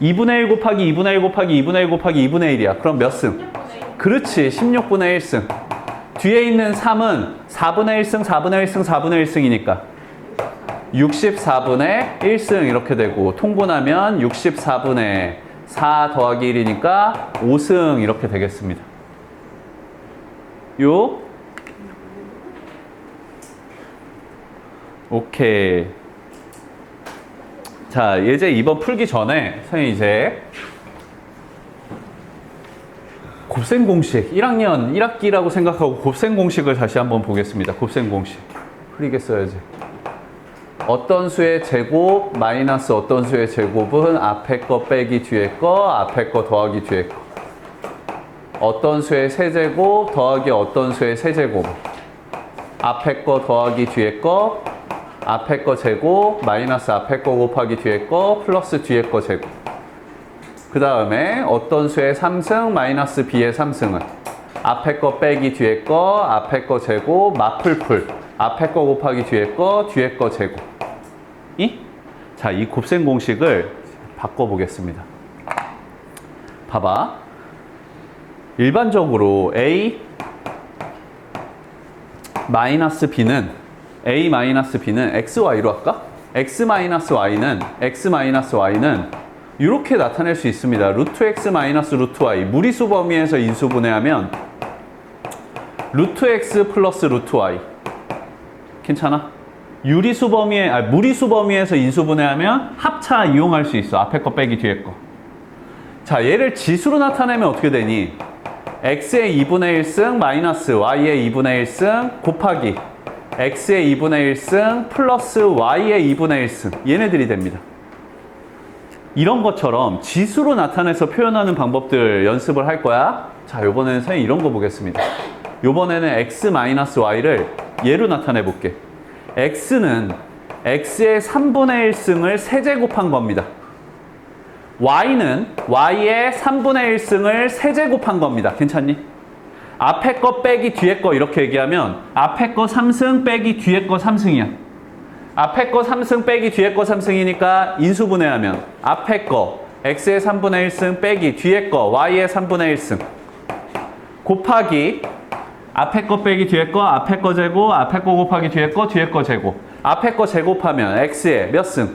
2분의 1 곱하기 2분의 1 곱하기 2분의 1 곱하기 2분의 1이야. 그럼 몇 승? 그렇지. 16분의 1승. 뒤에 있는 3은 4분의 1승, 4분의 1승, 4분의 1승이니까 64분의 1승 이렇게 되고 통분하면 64분의 4 더하기 1이니까 5승 이렇게 되겠습니다. 오케이. 자, 이제 이번 풀기 전에 선생님 이제 곱셈 공식 1학년 1학기라고 생각하고 곱셈 공식을 다시 한번 보겠습니다. 곱셈 공식 풀리겠어야지. 어떤 수의 제곱 마이너스 어떤 수의 제곱은 앞에 거 빼기 뒤에 거, 앞에 거 더하기 뒤에 거. 어떤 수의 세제곱 더하기 어떤 수의 세제곱. 앞에 거 더하기 뒤에 거, 앞에 거 제곱 마이너스 앞에 거 곱하기 뒤에 거 플러스 뒤에 거 제곱. 그 다음에 어떤 수의 3승 마이너스 b의 3승은 앞에 거 빼기 뒤에 거, 앞에 거 제곱 마풀풀. 앞에 거 곱하기 뒤에 거 제곱. 자, 이 곱셈 공식을 바꿔보겠습니다. 봐봐. 일반적으로 A 마이너스 B는 XY로 할까? X Y는 이렇게 나타낼 수 있습니다. 루트 X 마이너스 루트 Y. 무리수 범위에서 인수분해하면 루트 X 플러스 루트 Y. 괜찮아? 무리수 범위에서 인수분해하면 합차 이용할 수 있어. 앞에 거 빼기 뒤에 거. 자, 얘를 지수로 나타내면 어떻게 되니? x의 2분의 1승 마이너스 y의 2분의 1승 곱하기 x의 2분의 1승 플러스 y의 2분의 1승. 얘네들이 됩니다. 이런 것처럼 지수로 나타내서 표현하는 방법들 연습을 할 거야. 자, 요번에는 선생님 이런 거 보겠습니다. 요번에는 x 마이너스 y를 얘로 나타내 볼게. x는 x의 3분의 1승을 세제곱한 겁니다. y는 y의 3분의 1승을 세제곱한 겁니다. 괜찮니? 앞에 거 빼기 뒤에 거 이렇게 얘기하면 앞에 거 3승 빼기 뒤에 거 3승이야. 앞에 거 3승 빼기 뒤에 거 3승이니까 인수분해하면 앞에 거 x의 3분의 1승 빼기 뒤에 거 y의 3분의 1승 곱하기 앞에 거 빼기 뒤에 거, 앞에 거 제곱, 앞에 거 곱하기 뒤에 거 제곱. 앞에 거 제곱하면 x의 몇 승?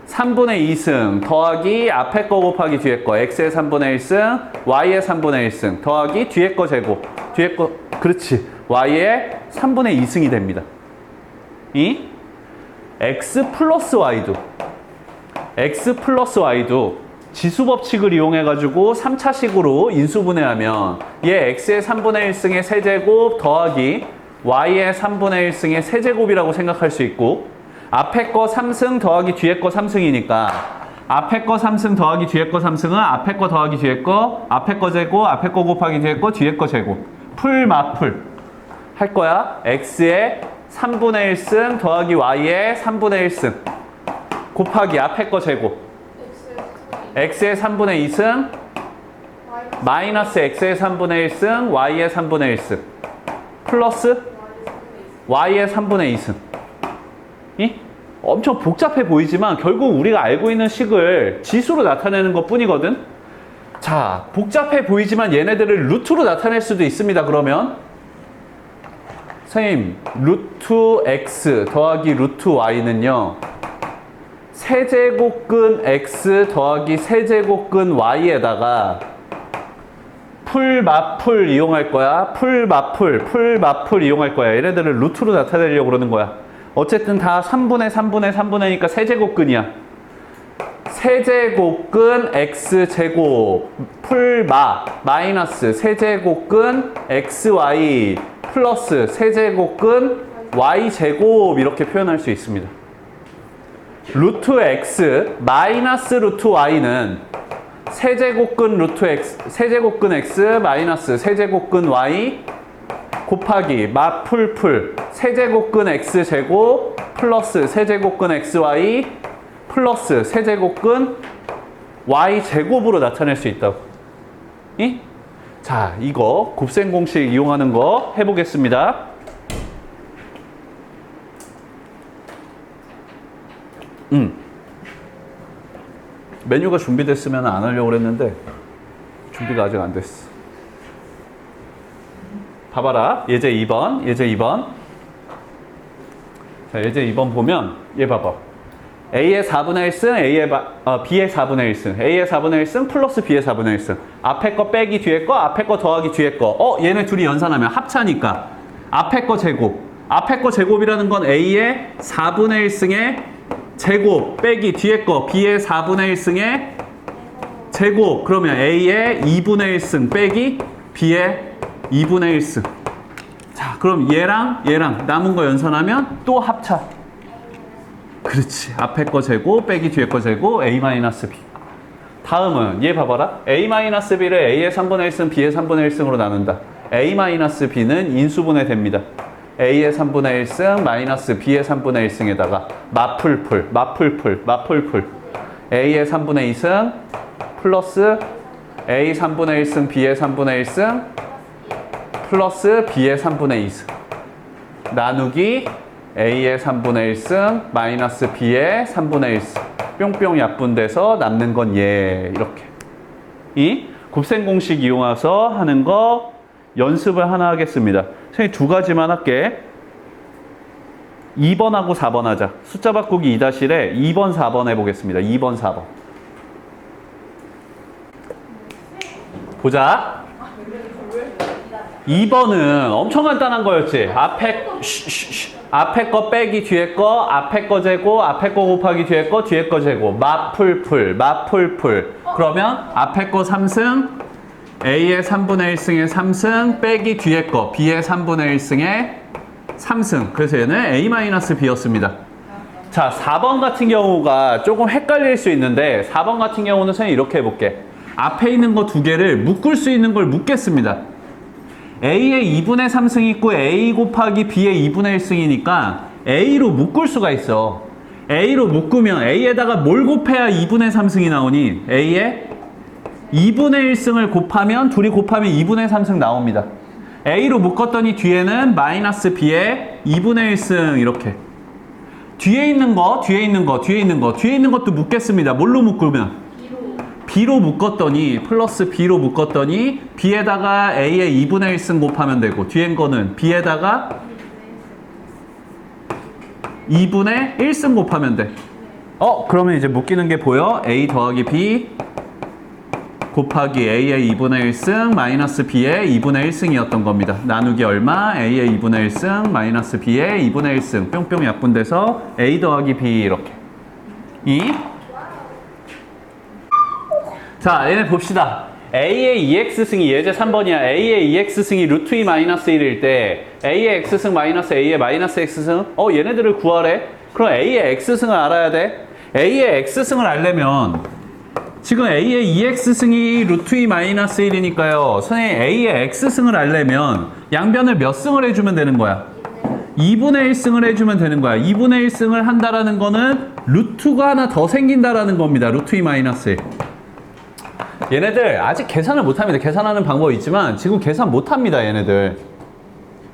3분의 2승 더하기 앞에 거 곱하기 뒤에 거 x의 3분의 1승, y의 3분의 1승 더하기 뒤에 거 제곱. 뒤에 거, 그렇지. y의 3분의 2승이 됩니다. 이 x 플러스 y도 지수 법칙을 이용해가지고 3차식으로 인수분해하면 얘 x의 3분의 1승의 세제곱 더하기 y의 3분의 1승의 세제곱이라고 생각할 수 있고 앞에 거 3승 더하기 뒤에 거 3승이니까 앞에 거 3승 더하기 뒤에 거 3승은 앞에 거 더하기 뒤에 거 앞에 거 제곱 앞에 거 곱하기 뒤에 거 뒤에 거 제곱 풀 마풀 할 거야. x의 3분의 1승 더하기 y의 3분의 1승 곱하기 앞에 거 제곱 x의 3분의 2승 마이너스 x의 3분의 1승 y의 3분의 1승 플러스 y의 3분의 2승. 엄청 복잡해 보이지만 결국 우리가 알고 있는 식을 지수로 나타내는 것 뿐이거든. 자, 복잡해 보이지만 얘네들을 루트로 나타낼 수도 있습니다. 그러면 선생님 루트 x 더하기 루트 y는요 세제곱근 x 더하기 세제곱근 y에다가 풀마풀 이용할 거야. 풀마풀 이용할 거야. 얘네들을 루트로 나타내려고 그러는 거야. 어쨌든 다 3분의 니까 세제곱근이야. 세제곱근 x제곱 풀마 마이너스 세제곱근 xy 플러스 세제곱근 y제곱 이렇게 표현할 수 있습니다. 루트 x 마이너스 루트 y는 세제곱근 루트 x, 세제곱근 x 마이너스 세제곱근 y 곱하기 마풀풀 세제곱근 x 제곱 플러스 세제곱근 xy 플러스 세제곱근 y 제곱으로 나타낼 수 있다고. 자, 이거 곱셈 공식 이용하는 거 해보겠습니다. 메뉴가 준비됐으면 안 하려고 그랬는데 준비가 아직 안 됐어. 봐봐라. 예제 2번. 자, 예제 2번 보면 얘 봐봐. A의 4분의 1승, B의 4분의 1승. A의 4분의 1승 플러스 B의 4분의 1승. 앞에 거 빼기 뒤에 거, 앞에 거 더하기 뒤에 거. 얘네 둘이 연산하면 합차니까 앞에 거 제곱. 앞에 거 제곱이라는 건 A의 4분의 1승의 제곱 빼기 뒤에 거 B의 4분의 1승의 제곱. 그러면 A의 2분의 1승 빼기 B의 2분의 1승. 자, 그럼 얘랑 남은 거 연산하면 또 합차. 그렇지. 앞에 거 재고 빼기 뒤에 거 재고 A-B. 다음은 얘 봐봐라. A-B를 A의 3분의 1승, B의 3분의 1승으로 나눈다. A-B는 인수분해 됩니다. A의 3분의 1승 마이너스 B의 3분의 1승에다가 맞풀풀. A의 3분의 2승 플러스 A 3분의 1승 B의 3분의 1승 플러스 B의 3분의 2승 나누기 A의 3분의 1승 마이너스 B의 3분의 1승 뿅뿅 약분돼서 남는 건 얘 이렇게 이 곱셈 공식 이용해서 하는 거 연습을 하나 하겠습니다. 선생님 두 가지만 할게. 2번하고 4번 하자. 숫자 바꾸기 2-1에 2번, 4번 해보겠습니다. 2번, 4번. 보자. 2번은 엄청 간단한 거였지. 앞에 거 빼기 뒤에 거, 앞에 거 재고, 앞에 거 곱하기 뒤에 거, 뒤에 거 재고. 맞풀풀. 그러면 앞에 거 3승, A의 3분의 1승의 3승 빼기 뒤에 거, B의 3분의 1승의 3승. 그래서 얘는 A-B였습니다. 자, 4번 같은 경우가 조금 헷갈릴 수 있는데 4번 같은 경우는 선생님 이렇게 해볼게. 앞에 있는 거 두 개를 묶을 수 있는 걸 묶겠습니다. A의 2분의 3승이 있고 A 곱하기 B의 2분의 1승이니까 A로 묶을 수가 있어. A로 묶으면 A에다가 뭘 곱해야 2분의 3승이 나오니? A의 2분의 1승을 곱하면 둘이 곱하면 2분의 3승 나옵니다. A로 묶었더니 뒤에는 마이너스 B의 2분의 1승 이렇게 뒤에 있는 것도 묶겠습니다. 뭘로 묶으면? B로 묶었더니 플러스 B로 묶었더니 B에다가 A의 2분의 1승 곱하면 되고 뒤엔 거는 B에다가 2분의 1승 곱하면 돼. 그러면 이제 묶이는 게 보여? A 더하기 B 곱하기 A의 2분의 1승 마이너스 B의 2분의 1승이었던 겁니다. 나누기 얼마? A의 2분의 1승 마이너스 B의 2분의 1승 뿅뿅 약분돼서 A 더하기 B 이렇게. 자, 얘네 봅시다. A의 2x승이 예제 3번이야. A의 2x승이 루트 2 마이너스 1일 때 A의 x승 마이너스 A의 마이너스 x승 얘네들을 구하래. 그럼 A의 x승을 알아야 돼. A의 x승을 알려면 지금 A의 2x승이 루트 2 마이너스 1이니까요. 선생님 A의 x승을 알려면 양변을 몇 승을 해주면 되는 거야? 2분의 1승을 해주면 되는 거야. 2분의 1승을 한다라는 거는 루트가 하나 더 생긴다라는 겁니다. 루트 2 마이너스 1. 얘네들 아직 계산을 못합니다. 계산하는 방법이 있지만 지금 계산 못합니다. 얘네들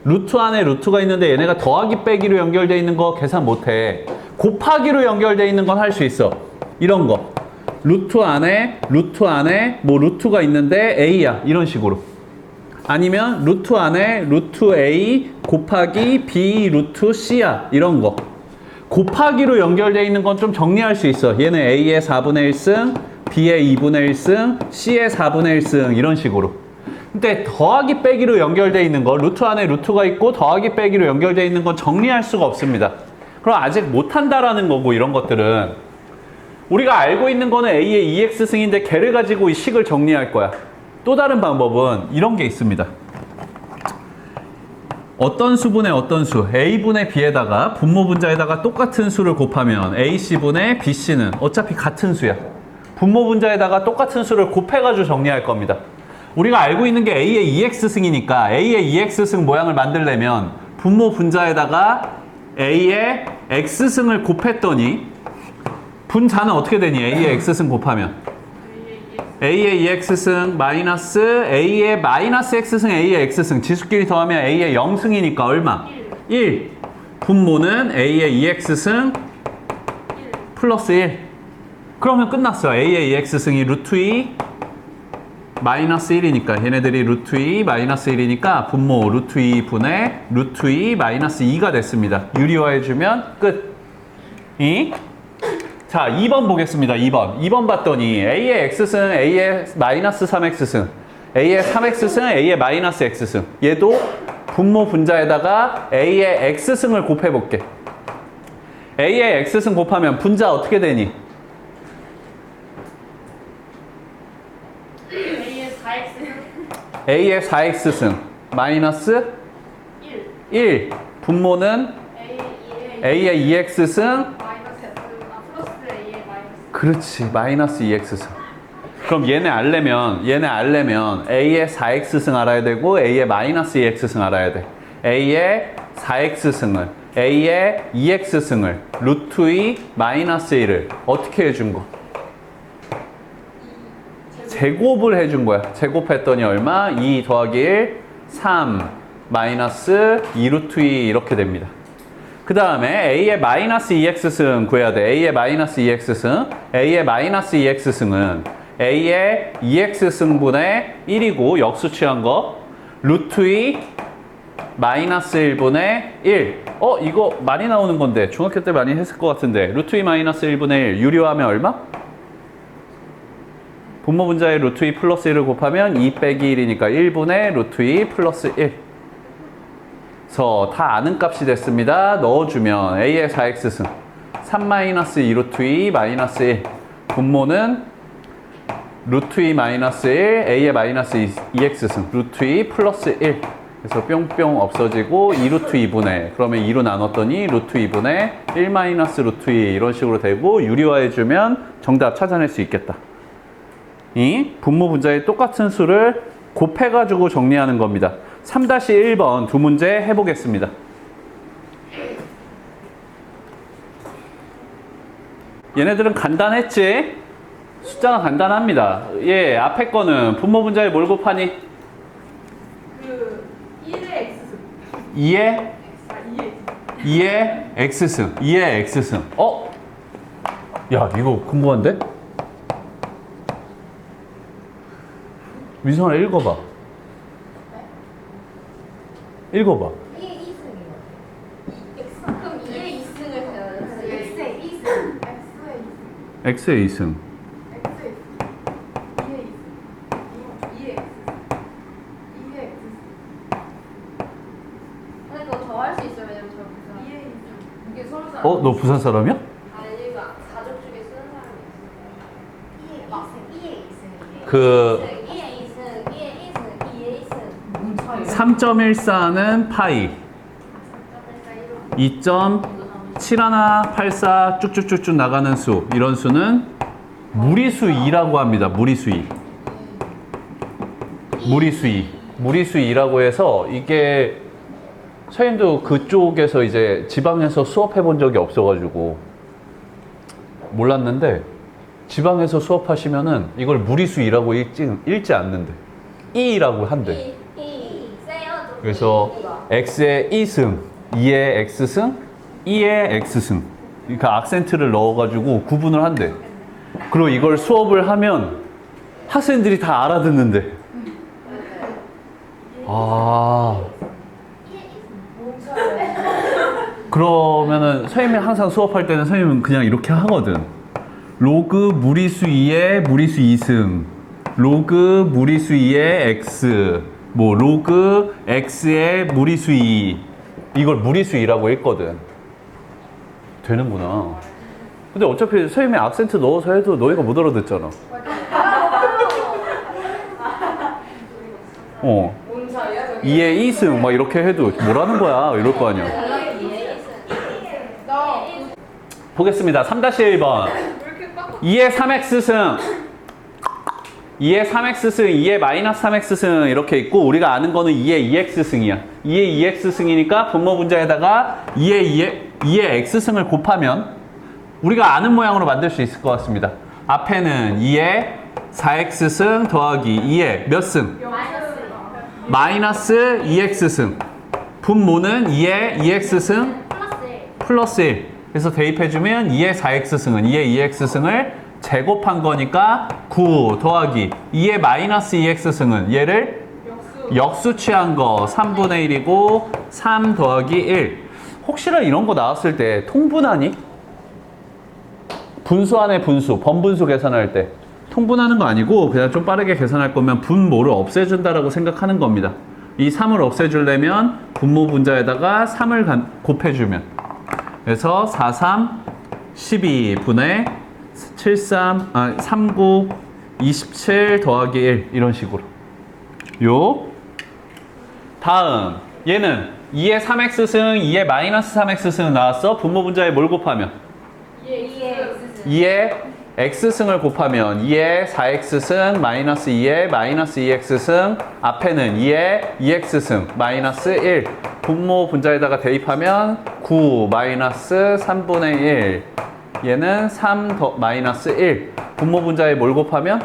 루트 안에 루트가 있는데 얘네가 더하기 빼기로 연결되어 있는 거 계산 못해. 곱하기로 연결되어 있는 건 할 수 있어. 이런 거 루트 안에 뭐 루트가 있는데 A야 이런 식으로. 아니면 루트 안에 루트 A 곱하기 B 루트 C야 이런 거. 곱하기로 연결되어 있는 건 좀 정리할 수 있어. 얘는 A의 4분의 1승 B의 2분의 1승, C의 4분의 1승 이런 식으로. 근데 더하기 빼기로 연결되어 있는 거 루트 안에 루트가 있고 더하기 빼기로 연결되어 있는 건 정리할 수가 없습니다. 그럼 아직 못한다라는 거고 이런 것들은 우리가 알고 있는 거는 A의 2x승인데 걔를 가지고 이 식을 정리할 거야. 또 다른 방법은 이런 게 있습니다. 어떤 수분의 어떤 수 A분의 B에다가 분모 분자에다가 똑같은 수를 곱하면 AC분의 BC는 어차피 같은 수야. 분모 분자에다가 똑같은 수를 곱해가지고 정리할 겁니다. 우리가 알고 있는 게 A의 2x승이니까 A의 2x승 모양을 만들려면 분모 분자에다가 A의 x승을 곱했더니 분자는 어떻게 되니? A의 x승 곱하면 A의 2x승 마이너스 A의 마이너스 x승 A의 x승 지수끼리 더하면 A의 0승이니까 얼마? 1. 분모는 A의 2x승 플러스 1. 그러면 끝났어. A의 2x승이 루트 2 마이너스 1이니까 얘네들이 루트 2 마이너스 1이니까 분모 루트 2 분의 루트 2 마이너스 2가 됐습니다. 유리화해주면 끝. 자, 2번 보겠습니다. 2번 봤더니 A의 x승 A의 마이너스 3x승 A의 3x승 A의 마이너스 x승 얘도 분모 분자에다가 A의 x승을 곱해볼게. A의 x승 곱하면 분자 어떻게 되니? A의 4x승 마이너스 1 분모는 A의 2x승 그렇지. 마이너스 2x승. 그럼 얘네 알려면 a의 4x승 알아야 되고 a의 마이너스 2x승 알아야 돼. a의 4x승을 a의 2x승을 루트 2 마이너스 1을 어떻게 해준 거? 제곱을 해준 거야. 제곱했더니 얼마? 2 더하기 1 3 마이너스 2 루트 2 이렇게 됩니다. 그 다음에 a의 마이너스 2x승 구해야 돼. a의 마이너스 2x승. a의 마이너스 2x승은 a의 2x승분의 1이고 역수 취한 거 루트 2 마이너스 1분의 1. 이거 많이 나오는 건데 중학교 때 많이 했을 것 같은데 루트 2 마이너스 1분의 1 유리화하면 얼마? 분모 분자의 루트 2 플러스 1을 곱하면 2 빼기 1이니까 1분의 루트 2 플러스 1. 그래서 다 아는 값이 됐습니다. 넣어주면 a의 4x승 3 마이너스 2 루트 2 마이너스 1 분모는 루트 2 마이너스 1 a의 마이너스 2x승 루트 2 플러스 1 그래서 뿅뿅 없어지고 2 루트 2분의 그러면 2로 나눴더니 루트 2분의 1 마이너스 루트 2 이런 식으로 되고 유리화해주면 정답 찾아낼 수 있겠다. 이 분모 분자의 똑같은 수를 곱해가지고 정리하는 겁니다. 3-1번 두 문제 해보겠습니다. 얘네들은 간단했지? 숫자가 간단합니다. 예, 앞에 거는 분모 분자에 뭘 곱하니? 1의 x승. 2의? 2의 x승. 2의 x승. 야, 이거 궁금한데? 민성아 읽어봐. 읽어봐. 2의 2승이요. 그럼 2의 2승을 해야지. x의 2승. x의 2승. 2의 x. 근데 그거 더 할 수 있어요. 왜냐면 저 부산. 2의 2승. 이게 서로 잘. 너 부산 사람이야? 아니, 이거 가족 중에 쓰는 사람이 있어요. 2의 2승. 그 2의 2승. 2의 2승. 2의 2승. 3.14는 파이. 2.7184 쭉쭉쭉쭉 나가는 수. 이런 수는 무리수 2라고 합니다. 무리수 2. 무리수 2. 무리수 2라고 해서 이게 선생님도 그쪽에서 이제 지방에서 수업해 본 적이 없어가지고 몰랐는데 지방에서 수업하시면은 이걸 무리수 2라고 읽지 않는데 2라고 한대. 그래서 x의 2승, 2의 x승, 2의 x승. 그러니까 악센트를 넣어가지고 구분을 한대. 그리고 이걸 수업을 하면 학생들이 다 알아듣는데. 그러면은 선생님이 항상 수업할 때는 선생님은 그냥 이렇게 하거든. 로그 무리수 2의 무리수 2승, 로그 무리수 2의 x, 뭐 로그 x의 무리수 2. 이걸 무리수 2라고 했거든. 되는구나. 근데 어차피 선생님이 악센트 넣어서 해도 너희가 못 알아듣잖아. 어. 2의 2승 막 이렇게 해도 뭐라는 거야 이럴 거 아니야. 보겠습니다. 3-1번 2의 3x승 2의 3x승 2의 마이너스 3x승 이렇게 있고 우리가 아는 거는 2의 2x승이야. 2의 2x승이니까 분모 분자에다가 2의 x승을 곱하면 우리가 아는 모양으로 만들 수 있을 것 같습니다. 앞에는 2의 4x승 더하기 2의 몇 승? 마이너스 2x승. 분모는 2의 2x승 플러스 1. 그래서 대입해주면 2의 4x승은 2의 2x승을 제곱한 거니까 9 더하기 2의 마이너스 2x승은 얘를 역수 취한 거 3분의 1이고 3 더하기 1. 혹시나 이런 거 나왔을 때 통분하니? 분수 안에 분수, 번분수 계산할 때 통분하는 거 아니고 그냥 좀 빠르게 계산할 거면 분모를 없애준다라고 생각하는 겁니다. 이 3을 없애주려면 분모 분자에다가 3을 곱해주면 그래서 4, 3, 12분의 39, 27 더하기 1 이런 식으로. 다음 얘는 2의 3x승, 2의 마이너스 3x승 나왔어. 분모 분자에 뭘 곱하면? 2의 x승을 곱하면 2의 4x승 마이너스 2의 마이너스 2x승 앞에는 2의 2x승 마이너스 1 분모 분자에다가 대입하면 9 마이너스 3분의 1 얘는 3 더 마이너스 1 분모 분자에 뭘 곱하면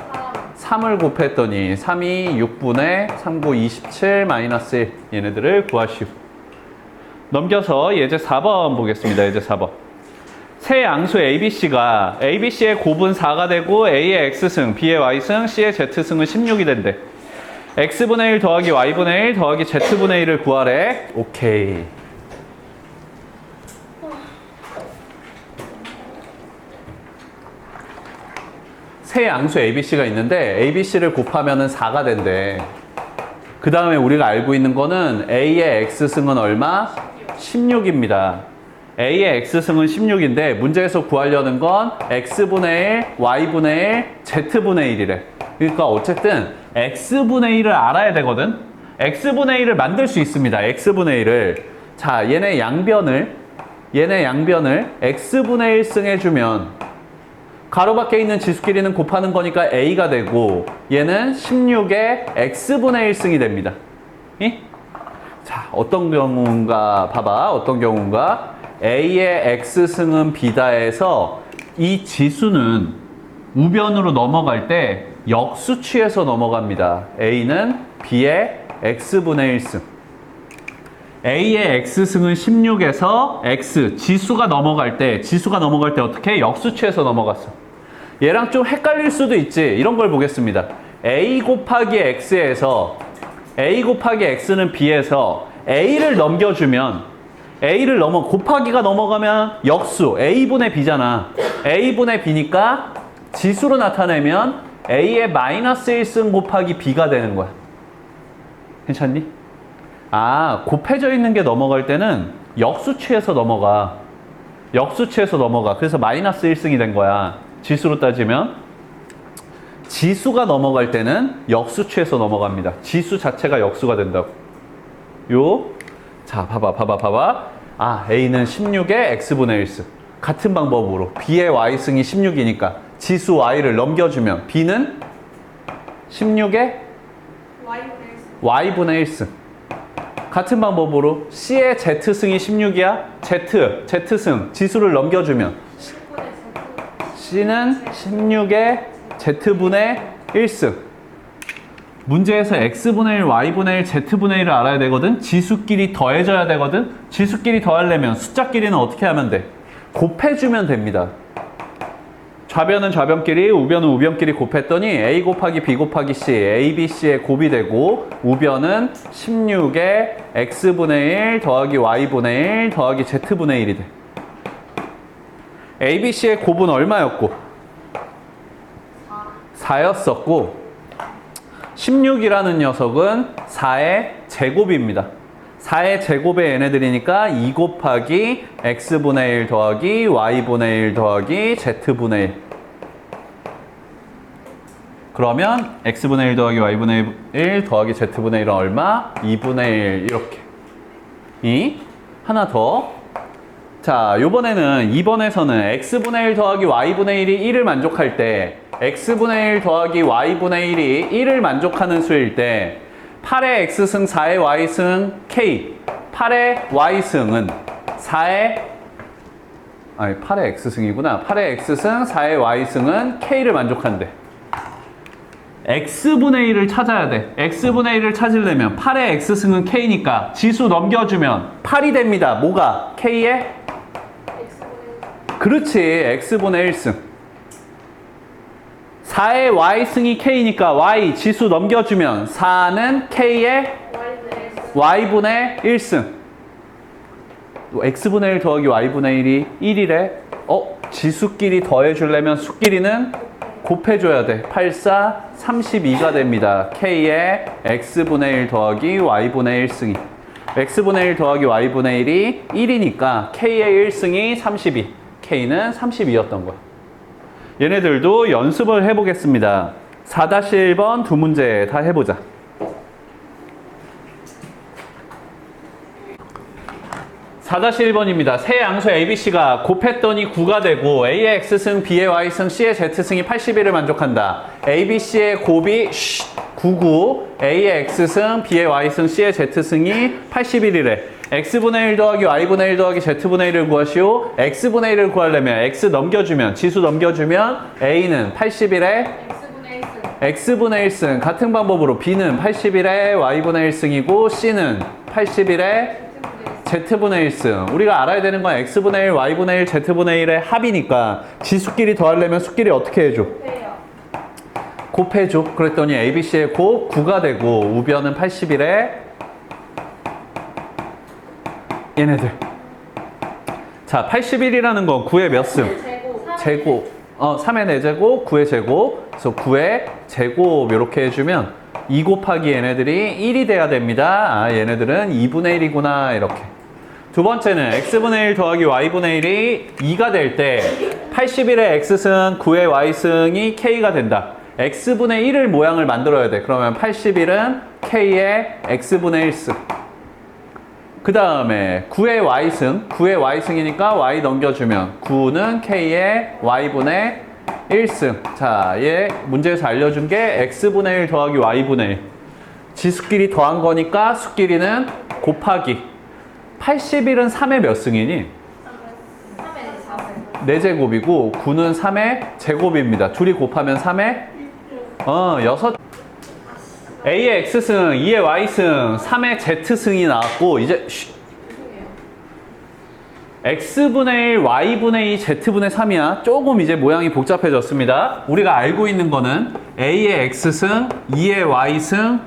3을 곱했더니 3이 6분의 3, 9, 27 마이너스 1 얘네들을 구하시오. 넘겨서 예제 4번 보겠습니다. 예제 4번. 세 양수 ABC가 ABC의 곱은 4가 되고 A의 X승, B의 Y승, C의 Z승은 16이 된대. X분의 1 더하기 Y분의 1 더하기 Z분의 1을 구하래. 오케이. 세 양수 ABC가 있는데 ABC를 곱하면 4가 된대. 그 다음에 우리가 알고 있는 거는 A의 X승은 얼마? 16입니다. A의 X승은 16인데 문제에서 구하려는 건 X분의 1, Y분의 1, Z분의 1이래. 그러니까 어쨌든 X분의 1을 알아야 되거든. X분의 1을 만들 수 있습니다. X분의 1을. 자, 얘네 양변을 X분의 1승 해주면 가로밖에 있는 지수끼리는 곱하는 거니까 A가 되고 얘는 16의 X분의 1승이 됩니다. 이? 자, 어떤 경우인가 봐봐. 어떤 경우인가? A의 X승은 B다에서 이 지수는 우변으로 넘어갈 때 역수치에서 넘어갑니다. A는 B의 X분의 1승. A의 X승은 16에서 X, 지수가 넘어갈 때 어떻게? 역수치에서 넘어갔어. 얘랑 좀 헷갈릴 수도 있지. 이런 걸 보겠습니다. A 곱하기 X에서 A 곱하기 X는 B에서 A를 넘겨주면 곱하기가 넘어가면 역수 A분의 B잖아. A분의 B니까 지수로 나타내면 A의 마이너스 1승 곱하기 B가 되는 거야. 괜찮니? 아, 곱해져 있는 게 넘어갈 때는 역수치에서 넘어가. 그래서 마이너스 1승이 된 거야. 지수로 따지면. 지수가 넘어갈 때는 역수치에서 넘어갑니다. 지수 자체가 역수가 된다고. 자, 봐봐. 아, A는 16의 X분의 1승. 같은 방법으로 B의 Y승이 16이니까 지수 Y를 넘겨주면 B는 16의 Y분의 1승. 같은 방법으로 C의 Z승이 16이야. Z승. 지수를 넘겨주면 C는 16의 Z분의 1승. 문제에서 X분의 1, Y분의 1, Z분의 1을 알아야 되거든. 지수끼리 더해져야 되거든. 지수끼리 더하려면 숫자끼리는 어떻게 하면 돼? 곱해주면 됩니다. 좌변은 좌변끼리, 우변은 우변끼리 곱했더니 A 곱하기 B 곱하기 C, A, B, C의 곱이 되고 우변은 16의 X분의 1 더하기 Y분의 1 더하기 Z분의 1이 돼. A, B, C의 곱은 얼마였고? 4였었고 16이라는 녀석은 4의 제곱입니다. 4의 제곱의 얘네들이니까 2 곱하기 X분의 1 더하기 Y분의 1 더하기 Z분의 1. 그러면 X분의 1 더하기 Y분의 1 더하기 Z분의 1은 얼마? 2분의 1 이렇게. 하나 더. 자, 요번에는 2번에서는 X분의 1 더하기 Y분의 1이 1을 만족할 때 X분의 1 더하기 Y분의 1이 1을 만족하는 수일 때 8의 X승 4의 Y승 K 8의 Y승은 8의 X승이구나. 8의 X승 4의 Y승은 K를 만족한대. X분의 1을 찾아야 돼. X분의 1을 찾으려면 8의 X승은 K니까 지수 넘겨주면 8이 됩니다. 뭐가? K의? 그렇지. X분의 1승. 4의 Y승이 K니까 Y 지수 넘겨주면 4는 K의 Y분의 1승. X분의 1 더하기 Y분의 1이 1이래. 지수끼리 더해주려면 수끼리는 곱해줘야 돼. 8, 4, 32가 됩니다. K의 X분의 1 더하기 Y분의 1승이. X분의 1 더하기 Y분의 1이 1이니까 K의 1승이 32. K는 32였던 거야. 얘네들도 연습을 해보겠습니다. 4-1번 두 문제 다 해보자. 4-1번입니다. 세 양수 ABC가 곱했더니 9가 되고 A의 X승, B의 Y승, C의 Z승이 81을 만족한다. ABC의 곱이 99, A의 X승, B의 Y승, C의 Z승이 81이래. X분의 1 더하기 Y분의 1 더하기 Z분의 1을 구하시오. X분의 1을 구하려면 X 넘겨주면, 지수 넘겨주면 A는 81에 X분의 1승. X분의 1승. 같은 방법으로 B는 81에 Y분의 1승이고 C는 81에 Z분의 1승. 우리가 알아야 되는 건 X분의 1, Y분의 1, Z분의 1의 합이니까 지수끼리 더하려면 수끼리 어떻게 해줘? 곱해요. 곱해줘. 그랬더니 ABC의 곱 9가 되고 우변은 81에 얘네들. 자, 81이라는 건 9의 몇 승? 제곱. 제곱. 3의 4제곱, 9의 제곱. 그래서 9의 제곱 이렇게 해주면 2 곱하기 얘네들이 1이 돼야 됩니다. 아, 얘네들은 2분의 1이구나 이렇게. 두 번째는 X분의 1 더하기 Y분의 1이 2가 될 때 81의 X승, 9의 Y승이 K가 된다. X분의 1을 모양을 만들어야 돼. 그러면 81은 K의 X분의 1승. 그 다음에 9의 Y승, 9의 Y승이니까 Y 넘겨주면 9는 K의 Y분의 1승. 자, 얘 문제에서 알려준 게 X분의 1 더하기 Y분의 1. 지수끼리 더한 거니까 수끼리는 곱하기. 81은 3의 몇 승이니? 3의 4승. 4제곱이고 9는 3의 제곱입니다. 둘이 곱하면 3의 6. A의 X승, 2의 Y승, 3의 Z승이 나왔고 이제 X분의 1, Y분의 2, Z분의 3이야. 조금 이제 모양이 복잡해졌습니다. 우리가 알고 있는 거는 A의 X승, 2의 Y승,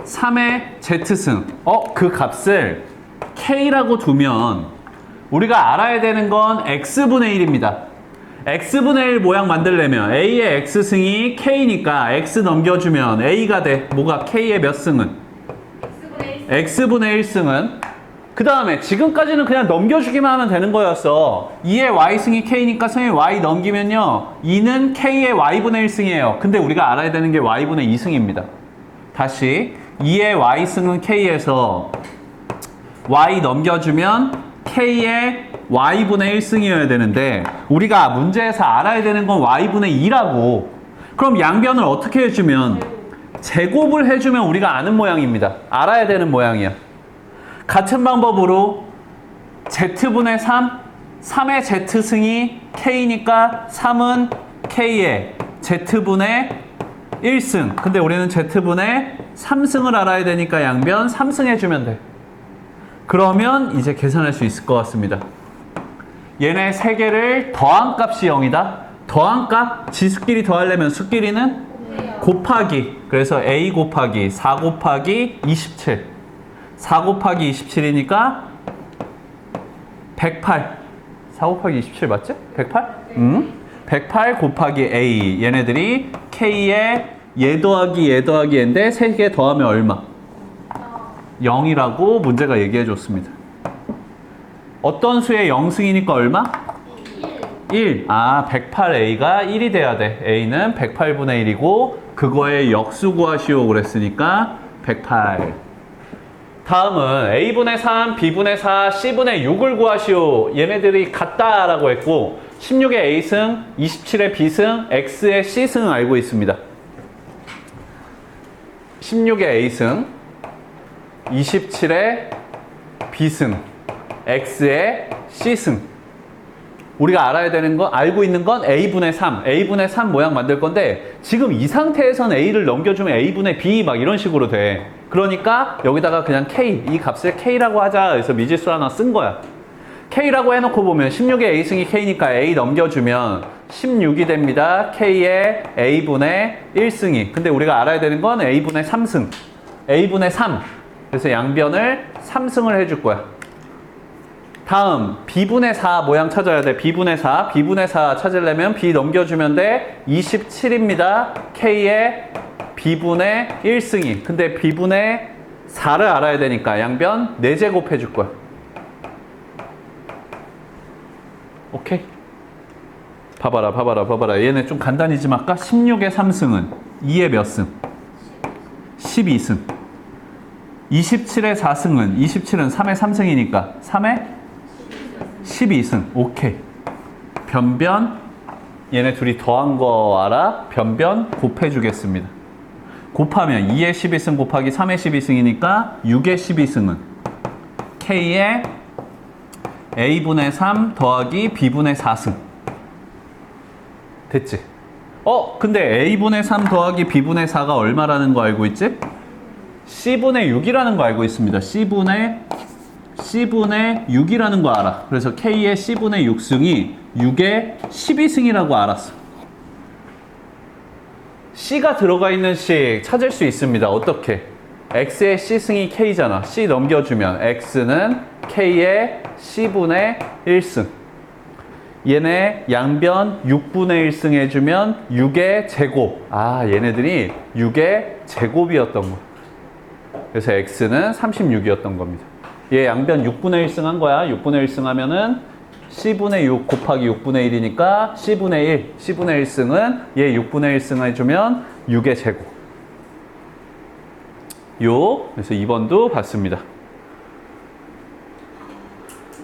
3의 Z승. 그 값을 K라고 두면 우리가 알아야 되는 건 X분의 1입니다. X분의 1 모양 만들려면 A의 X승이 K니까 X 넘겨주면 A가 돼. 뭐가 K의 몇 승은? X분의 1승. X분의 1승은? 그 다음에 지금까지는 그냥 넘겨주기만 하면 되는 거였어. 2의 Y승이 K니까 승의 Y 넘기면요 2는 K의 Y분의 1승이에요. 근데 우리가 알아야 되는 게 Y분의 2승입니다. 다시 2의 Y승은 K에서 Y 넘겨주면 K의 Y분의 1승이어야 되는데 우리가 문제에서 알아야 되는 건 Y분의 2라고. 그럼 양변을 어떻게 해주면? 제곱을 해주면 우리가 아는 모양입니다. 알아야 되는 모양이야. 같은 방법으로 Z분의 3, 3의 Z승이 K니까 3은 K의 Z분의 1승. 근데 우리는 Z분의 3승을 알아야 되니까 양변 3승 해주면 돼. 그러면 이제 계산할 수 있을 것 같습니다. 얘네 세 개를 더한 값이 0이다. 더한 값, 지수끼리 더하려면 수끼리는 곱하기. 그래서 A 곱하기 4 곱하기 27. 4 곱하기 27이니까 108. 4 곱하기 27 맞지? 108? 응? 108 곱하기 A. 얘네들이 K의 얘 더하기 얘 더하기 얘인데 3개 더하면 얼마? 0이라고 문제가 얘기해 줬습니다. 어떤 수의 0승이니까 얼마? 1. 108A가 1이 돼야 돼. A는 108분의 1이고 그거의 역수 구하시오 그랬으니까 108. 다음은 A분의 3, B분의 4, C분의 6을 구하시오. 얘네들이 같다라고 했고 16의 A승, 27의 B승, X의 C승 알고 있습니다. 16의 A승, 27의 B승, X의 C승. 우리가 알아야 되는 건, 알고 있는 건 A분의 3. A분의 3 모양 만들 건데 지금 이 상태에서는 A를 넘겨주면 A분의 B 막 이런 식으로 돼. 그러니까 여기다가 그냥 K, 이 값을 K라고 하자. 그래서 미지수 하나 쓴 거야. K라고 해놓고 보면 16의 A승이 K니까 A 넘겨주면 16이 됩니다. K의 A분의 1승이. 근데 우리가 알아야 되는 건 A분의 3승. A분의 3. 그래서 양변을 3승을 해줄 거야. 다음 B분의 4 모양 찾아야 돼. B분의 4. B분의 4 찾으려면 B 넘겨주면 돼. 27입니다. K의 B분의 1승이. 근데 B분의 4를 알아야 되니까 양변 4제곱 해줄 거야. 오케이? 봐봐라. 얘네 좀 간단히 좀 할까? 16의 3승은 2의 몇 승? 12승. 27의 4승은 27은 3의 3승이니까 3의 12승. 오케이. 변변 얘네 둘이 더한 거 알아? 변변 곱해주겠습니다. 곱하면 2의 12승 곱하기 3의 12승이니까 6의 12승은 K의 A분의 3 더하기 B분의 4승. 됐지? 근데 A분의 3 더하기 B분의 4가 얼마라는 거 알고 있지? C분의 6이라는 거 알고 있습니다. C분의 6이라는 거 알아. 그래서 K의 C분의 6승이 6의 12승이라고 알았어. C가 들어가 있는 식 찾을 수 있습니다. 어떻게? X의 C승이 K잖아. C 넘겨주면 X는 K의 C분의 1승. 얘네 양변 6분의 1승 해주면 6의 제곱. 얘네들이 6의 제곱이었던 거. 그래서 X는 36이었던 겁니다. 얘 양변 6분의 1승 한 거야. 6분의 1승 하면은 C분의 6 곱하기 6분의 1이니까 C분의 1. C분의 1승은 얘 6분의 1승 해주면 6의 제곱. 그래서 2번도 봤습니다.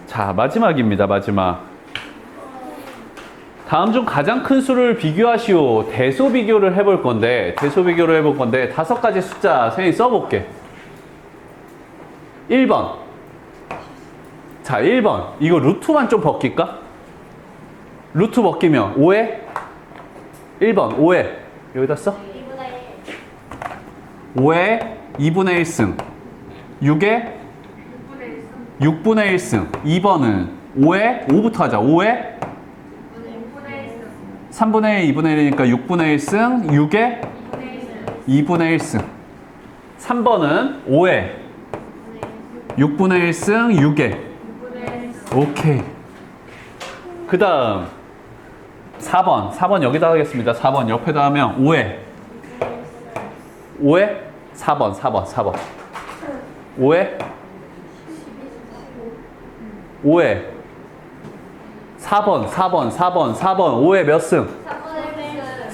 자, 마지막입니다. 마지막. 다음 중 가장 큰 수를 비교하시오. 대소 비교를 해볼 건데, 다섯 가지 숫자 선생님이 써볼게. 1번. 자, 1번. 이거 루트만 좀 벗길까? 루트 벗기면 5에? 1번, 5에. 여기다 써? 5에 2분의 1승. 6에? 6분의 1승. 2번은 5에? 5부터 하자. 5에? 3분의 1, 2분의 1이니까 6분의 1승. 6에? 2분의 1승. 3번은 5에 6분의 1승 6에. 오케이. 그 다음 4번 여기다 하겠습니다. 4번 옆에다 하면 5에 4번 5에 4번 5에 몇 승?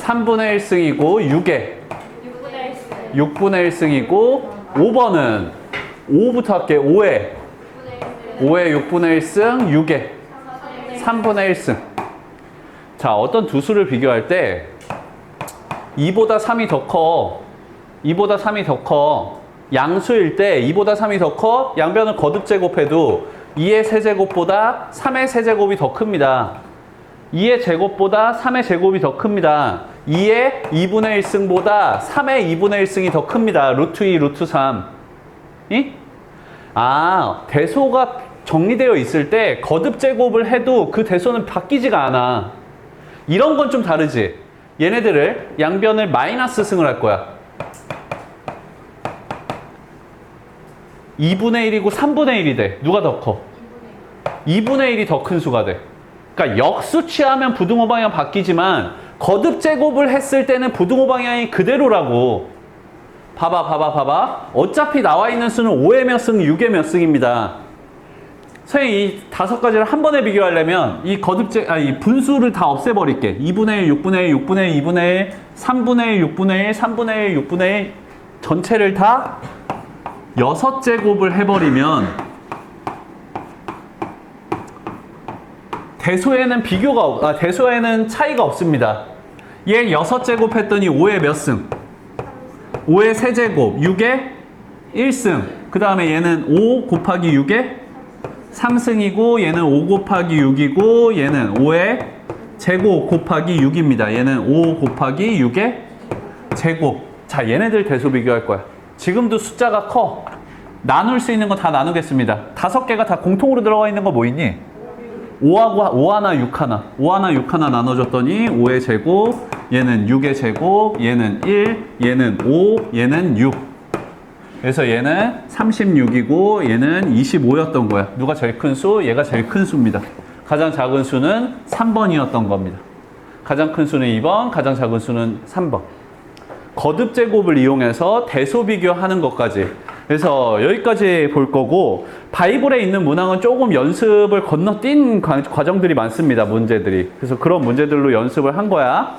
3분의 1승이고 6에 6분의 1승이고 5번은 5부터 할게. 5에 6분의 1승 6에 3분의 1승. 자, 어떤 두 수를 비교할 때 2보다 3이 더 커. 2보다 3이 더 커. 양수일 때 2보다 3이 더 커. 양변을 거듭 제곱해도 2의 세제곱보다 3의 세제곱이 더 큽니다. 2의 제곱보다 3의 제곱이 더 큽니다. 2의 2분의 1승보다 3의 2분의 1승이 더 큽니다. 루트 2, 루트 3. 이? 대소가 정리되어 있을 때 거듭 제곱을 해도 그 대소는 바뀌지가 않아. 이런 건 좀 다르지. 얘네들을 양변을 마이너스 승을 할 거야. 2분의 1이고 3분의 1이 돼. 누가 더 커? 2분의 1이 더 큰 수가 돼. 그러니까 역수 취하면 부등호 방향 바뀌지만 거듭 제곱을 했을 때는 부등호 방향이 그대로라고. 봐봐. 어차피 나와 있는 수는 5의 몇 승, 6의 몇 승입니다. 선생님 이 다섯 가지를 한 번에 비교하려면 이 이 분수를 다 없애버릴게. 2분의 1, 6분의 1, 6분의 1, 2분의 1, 3분의 1, 6분의 1, 3분의 1, 6분의 1 전체를 다 6제곱을 해버리면 대소에는 차이가 없습니다. 얘 6제곱 했더니 5의 몇 승? 5의 세제곱, 6의 1승. 그 다음에 얘는 5 곱하기 6의 3승이고 얘는 5 곱하기 6이고 얘는 5의 제곱 곱하기 6입니다. 얘는 5 곱하기 6의 제곱. 자, 얘네들 대소 비교할 거야. 지금도 숫자가 커. 나눌 수 있는 거 다 나누겠습니다. 5개가 다 공통으로 들어가 있는 거 뭐 있니? 5 하나 6 하나. 5 하나 6 하나 나눠줬더니 5의 제곱, 얘는 6의 제곱, 얘는 1, 얘는 5, 얘는 6. 그래서 얘는 36이고 얘는 25였던 거야. 누가 제일 큰 수? 얘가 제일 큰 수입니다. 가장 작은 수는 3번이었던 겁니다. 가장 큰 수는 2번, 가장 작은 수는 3번. 거듭 제곱을 이용해서 대소 비교하는 것까지. 그래서 여기까지 볼 거고, 바이블에 있는 문항은 조금 연습을 건너뛴 과정들이 많습니다. 문제들이. 그래서 그런 문제들로 연습을 한 거야.